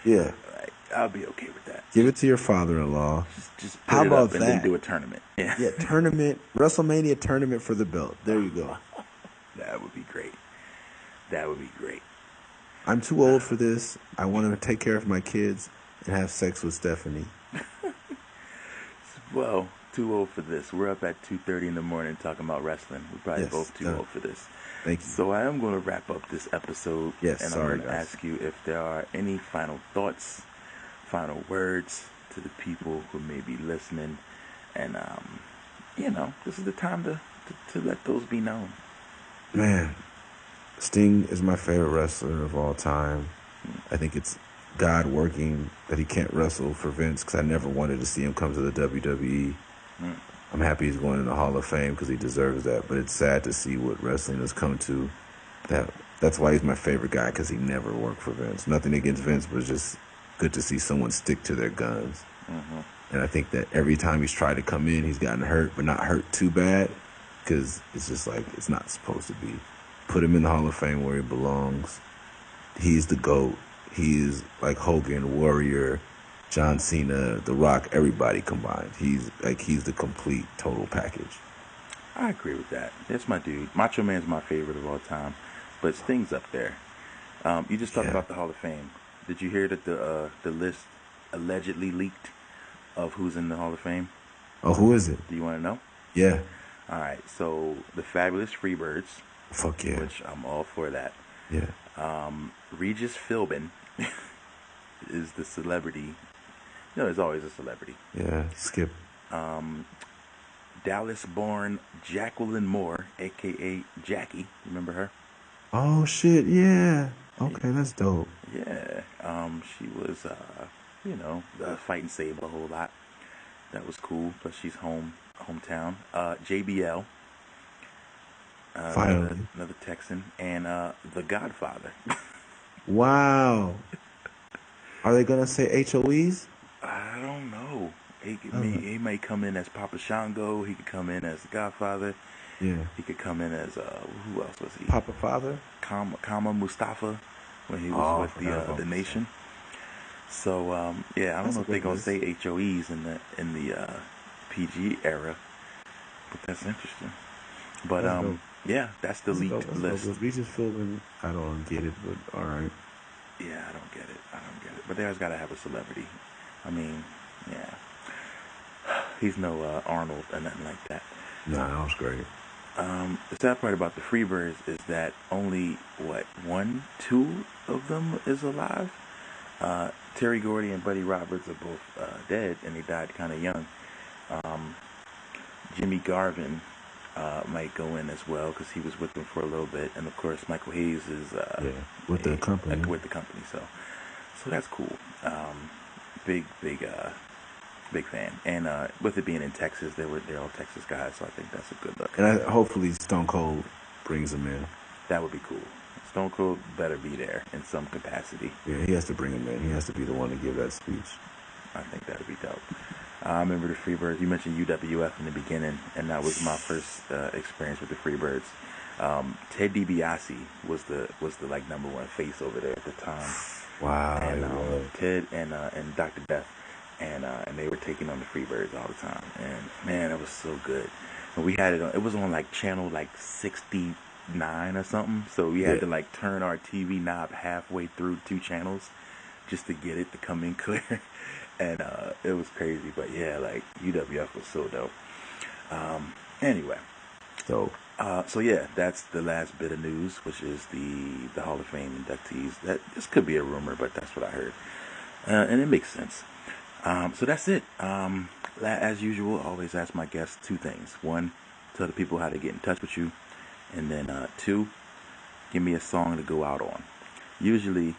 Yeah, Like, I'll be okay with that. give it to your father-in-law. Just How put it about up and then that? do a tournament. Yeah, Yeah, tournament, WrestleMania tournament for the belt. There you go. that would be great. That would be great. I'm too old for this. I want to take care of my kids and have sex with Stephanie. Well, too old for this. We're up at 2:30 in the morning talking about wrestling. We're probably Yes, both too done. old for this. Thank you. So I am going to wrap up this episode. Yes, and sorry, I'm going to guys. ask you if there are any final thoughts, final words to the people who may be listening. And, this is the time to let those be known. Man, Sting is my favorite wrestler of all time. I think it's God working that he can't wrestle for Vince because I never wanted to see him come to the WWE. I'm happy he's going in the Hall of Fame because he deserves that, but it's sad to see what wrestling has come to. That's why he's my favorite guy, because he never worked for Vince. Nothing against Vince, but it's just good to see someone stick to their guns. And I think that every time he's tried to come in, he's gotten hurt, but not hurt too bad, because it's just like it's not supposed to be. Put him in the Hall of Fame where he belongs. He's the GOAT. He is like Hogan, Warrior, John Cena, The Rock, everybody combined. He's the complete total package. I agree with that. That's my dude. Macho Man's my favorite of all time, but Sting's up there. You just talked Yeah. about the Hall of Fame. Did you hear that the list allegedly leaked of who's in the Hall of Fame? Oh, who is it? Do you want to know? Yeah. All right. So the Fabulous Freebirds, Fuck yeah. which I'm all for that. Yeah. Regis Philbin is the celebrity. No, there's always a celebrity. Yeah. Skip. Dallas-born Jacqueline Moore, a.k.a. Jackie. Remember her? Oh, shit. Yeah. Okay, that's dope. Yeah. She was, fighting Sable a whole lot. That was cool. But she's hometown. JBL. Finally. Another Texan. And The Godfather. Wow. Are they going to say HOEs? I don't know. He may come in as Papa Shango. He could come in as The Godfather. Yeah. He could come in as, who else was he? Papa Father? Kama Mustafa when he was Oh, I with forgot about the Nation. So I don't That's know a if they're good gonna list. say HOEs in the PG era, but that's interesting. But That's dope. yeah, that's the leaked list. Regis Philbin, I don't get it, but all right. Yeah, I don't get it. But they always gotta have a celebrity. I mean, yeah, he's no Arnold or nothing like that. Nah, that was great. The sad part about the Freebirds is that only, 2 of them is alive. Terry Gordy and Buddy Roberts are both dead, and they died kind of young. Jimmy Garvin might go in as well, because he was with them for a little bit. And, of course, Michael Hayes is with the company. With the company, so that's cool. Big fan. And with it being in Texas, they're all Texas guys, so I think that's a good look. And hopefully Stone Cold brings him in. That would be cool. Stone Cold better be there in some capacity. Yeah, he has to bring him in. He has to be the one to give that speech. I think that would be dope. I remember the Freebirds. You mentioned UWF in the beginning, and that was my first experience with the Freebirds. Ted DiBiase was the like number one face over there at the time. Wow. And Ted and Dr. Death, and they were taking on the Freebirds all the time. And man, it was so good. And we had it on. It was on like channel 69 or something. So we had to like turn our TV knob halfway through 2 channels just to get it to come in clear. And it was crazy. But yeah, like UWF was so dope. Anyway. Dope. So yeah, that's the last bit of news, which is the Hall of Fame inductees. This could be a rumor, but that's what I heard, and it makes sense. So that's it. As usual, I always ask my guests 2 things. 1, tell the people how to get in touch with you, and then 2, give me a song to go out on. Usually,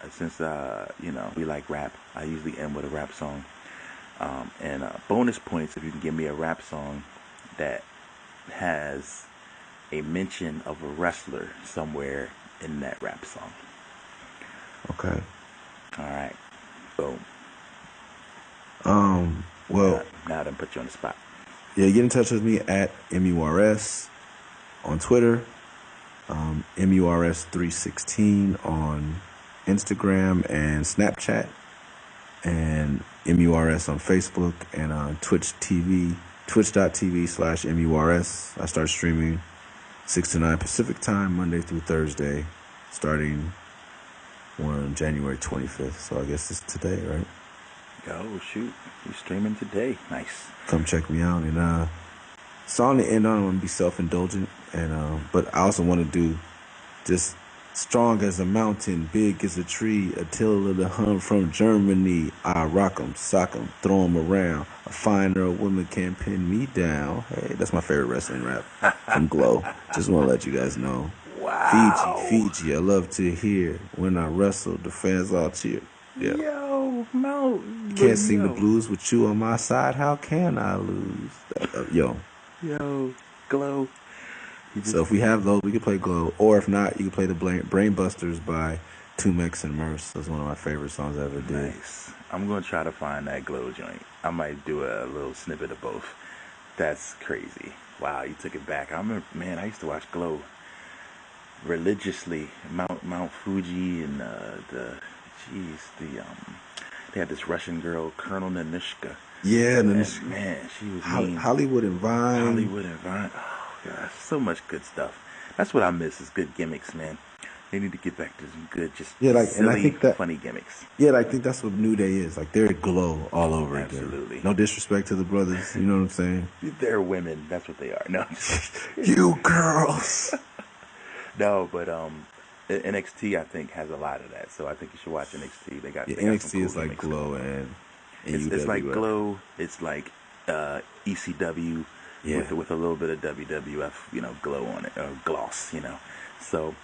since we like rap, I usually end with a rap song. And bonus points if you can give me a rap song that has a mention of a wrestler somewhere in that rap song. Okay. All right. Boom. Well, Now I done put you on the spot. yeah, get in touch with me at MURS on Twitter, MURS316 on Instagram and Snapchat, and MURS on Facebook and on twitch.tv/MURS. I start streaming 6 to 9 Pacific time, Monday through Thursday, starting on January 25th. So I guess it's today, right? Oh, shoot. You streaming today. Nice. Come check me out. And so on the end on, I'm going to be self-indulgent. But I also want to do just strong as a mountain, big as a tree, Attila the Hun from Germany. I rock 'em, sock 'em, throw 'em around. A finer woman can't pin me down. Hey, that's my favorite wrestling rap from Glow. Just want to let you guys know. Wow. Fiji, I love to hear. When I wrestle, the fans all cheer. Yeah. Yo, Mo. Can't sing the blues with you on my side. How can I lose? Yo, Glow. so if we have those, we can play Glow. Or if not, you can play the Brain Busters by Tumex and Merce. That's one of my favorite songs I ever did. Nice. I'm going to try to find that Glow joint. I might do a little snippet of both. That's crazy. Wow, you took it back. I remember, man, I used to watch Glow religiously. Mount Fuji and they had this Russian girl, Colonel Nanushka. Yeah, and man, she was mean. Hollywood and Vine. Oh, gosh, so much good stuff. That's what I miss is good gimmicks, man. They need to get back to some good, just silly, and I think that, funny gimmicks. Yeah, I think that's what New Day is. Like, they're Glow all over again. Absolutely. No disrespect to the brothers, you know what I'm saying? They're women. That's what they are. No, you girls. No, but NXT I think has a lot of that. So I think you should watch NXT. They got NXT cool is like Glow and it's like Glow. It's like ECW with a little bit of WWF, glow on it or gloss, So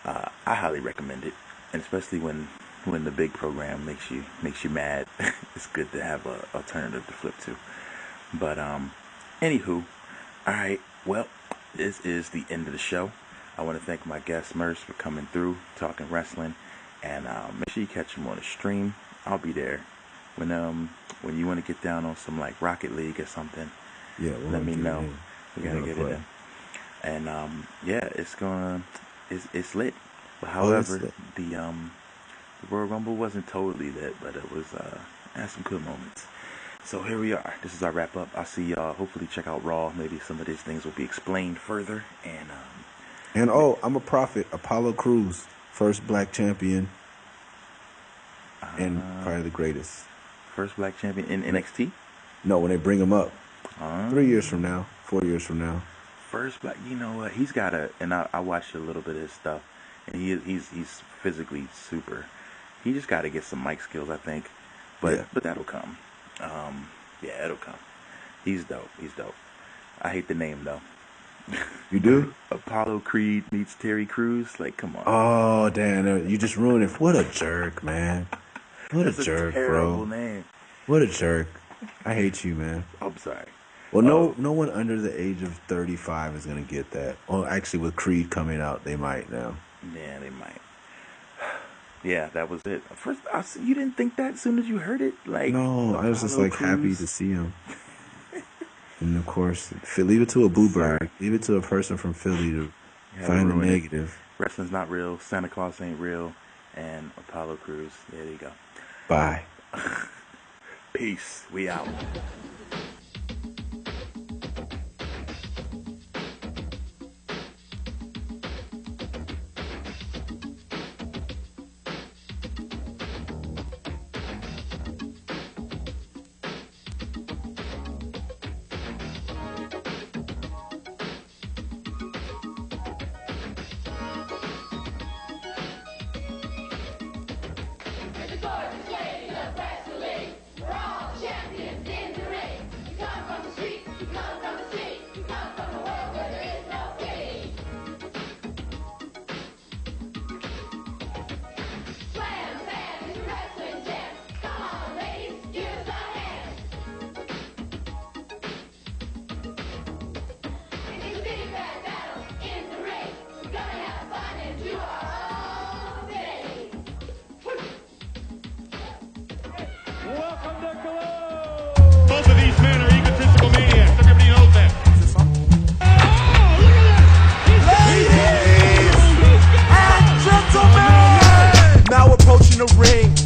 I highly recommend it, and especially when the big program makes you mad, it's good to have a alternative to flip to. But anywho, all right. Well, this is the end of the show. I want to thank my guest Merce for coming through, talking wrestling, and make sure you catch him on the stream. I'll be there when you want to get down on some like Rocket League or something. Yeah, let me know. We gotta get it in. And it's lit. But however, the Royal Rumble wasn't totally lit, but it was had some good moments. So here we are. This is our wrap up. I'll see y'all. Hopefully check out Raw. Maybe some of these things will be explained further. And I'm a prophet. Apollo Crews, first black champion, and probably the greatest. First black champion in NXT? No, when they bring him up. 3 years from now, 4 years from now. First black, you know what? He's got I watched a little bit of his stuff, and he's physically super. He just got to get some mic skills, I think. But that'll come. It'll come. He's dope. I hate the name though. You do? Apollo Creed meets Terry Crews. Like, come on. Oh, damn. You just ruined it. What a jerk, man. What a jerk, terrible bro. Name. What a jerk. I hate you, man. I'm sorry. Well, no one under the age of 35 is going to get that. Well, actually, with Creed coming out, they might now. Yeah, they might. Yeah, that was it. First, you didn't think that as soon as you heard it? Like, no, I was just like happy to see him. And of course, leave it to a boo bird. Leave it to a person from Philly to find the negative. Wrestling's not real. Santa Claus ain't real. And Apollo Crews. There you go. Bye. Peace. We out.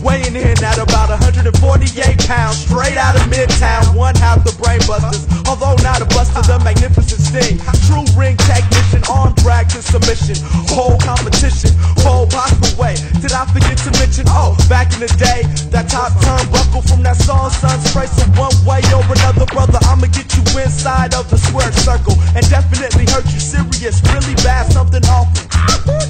weighing in at about 148 pounds, straight out of Midtown, one half the Brain Busters. Although not a buster, the magnificent Sting, true ring technician, arm drag to submission, whole competition, whole possible way. Did I forget to mention, oh, back in the day, that top turnbuckle from that song, son, spray. So one way or another, brother, I'ma get you inside of the square circle and definitely hurt you serious, really bad, something awful.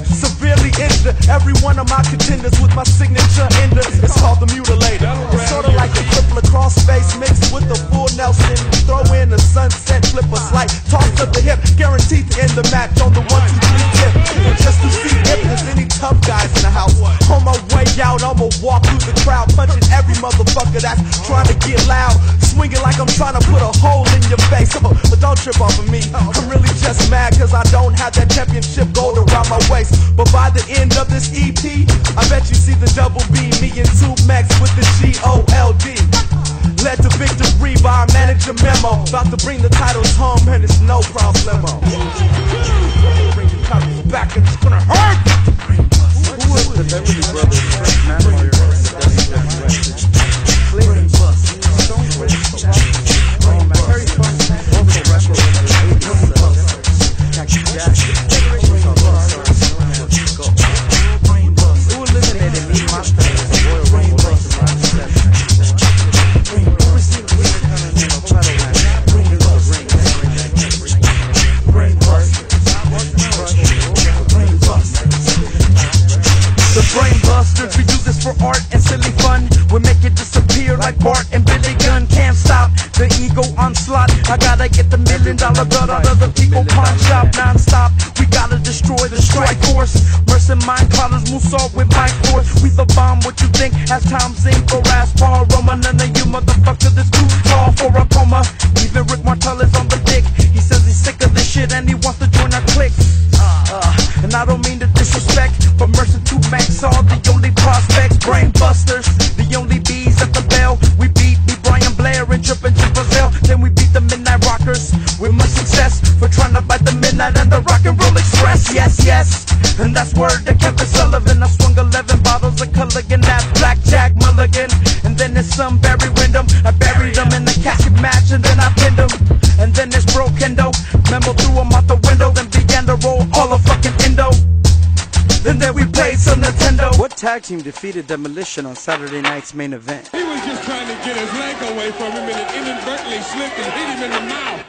Severely injured every one of my contenders with my signature ender. It's called the Mutilator. It's sort of like a triple crossface mixed with a full Nelson. Throw in a sunset, flip a slight, toss up the hip, guaranteed to end the match on the 1, 2, 3 tip. And just to see if there's any tough guys in the house. On my way out, I'ma walk through the crowd, punching every motherfucker that's trying to get loud, swinging like I'm trying to put a hole in your face. Oh, but don't trip off of me, I'm really just mad cause I don't have that championship gold around my waist. But by the end of this EP, I bet you see the double B, me and 2 Max with the G-O-L-D. Led to victory by our manager memo, about to bring the titles home and it's no problemo. Bring the titles back and it's gonna hurt. Who is the Beverly Brothers? We do this for art and silly fun. We make it disappear like Bart and Billy Gunn. Can't stop the ego onslaught. I gotta get the $1 million bill out of the people pawn shop non-stop. We gotta destroy the strike force. Mercy mind collars, moose off with my force. We the bomb, what you think? As Tom Zink or as Paul Roman. None of you motherfuckers is too tall for a coma. Even Rick Martel is on the dick. He says he's sick of this shit and he wants to join our clique. And I don't mean to disrespect, but Mercy 2 Max are the only prospects. Brain busters, the only bees at the bell. We beat Brian Blair and Trippin' Jim Brazil. Then we beat the Midnight Rockers with much success for trying to fight the Midnight and the Rock and Roll Express. Yes, yes, and that's word to Kevin Sullivan. I swung 11 bottles of Culligan, that Blackjack Mulligan. And then there's some Barry Windham. I buried them in the casket match and then I pinned them. And then there's Bro Kendo. Memo threw him out the window, then began to roll all of fucking Indo. And then we played some Nintendo. What tag team defeated Demolition on Saturday night's main event? He was just trying to get his leg away from him and it inadvertently slipped and hit him in the mouth.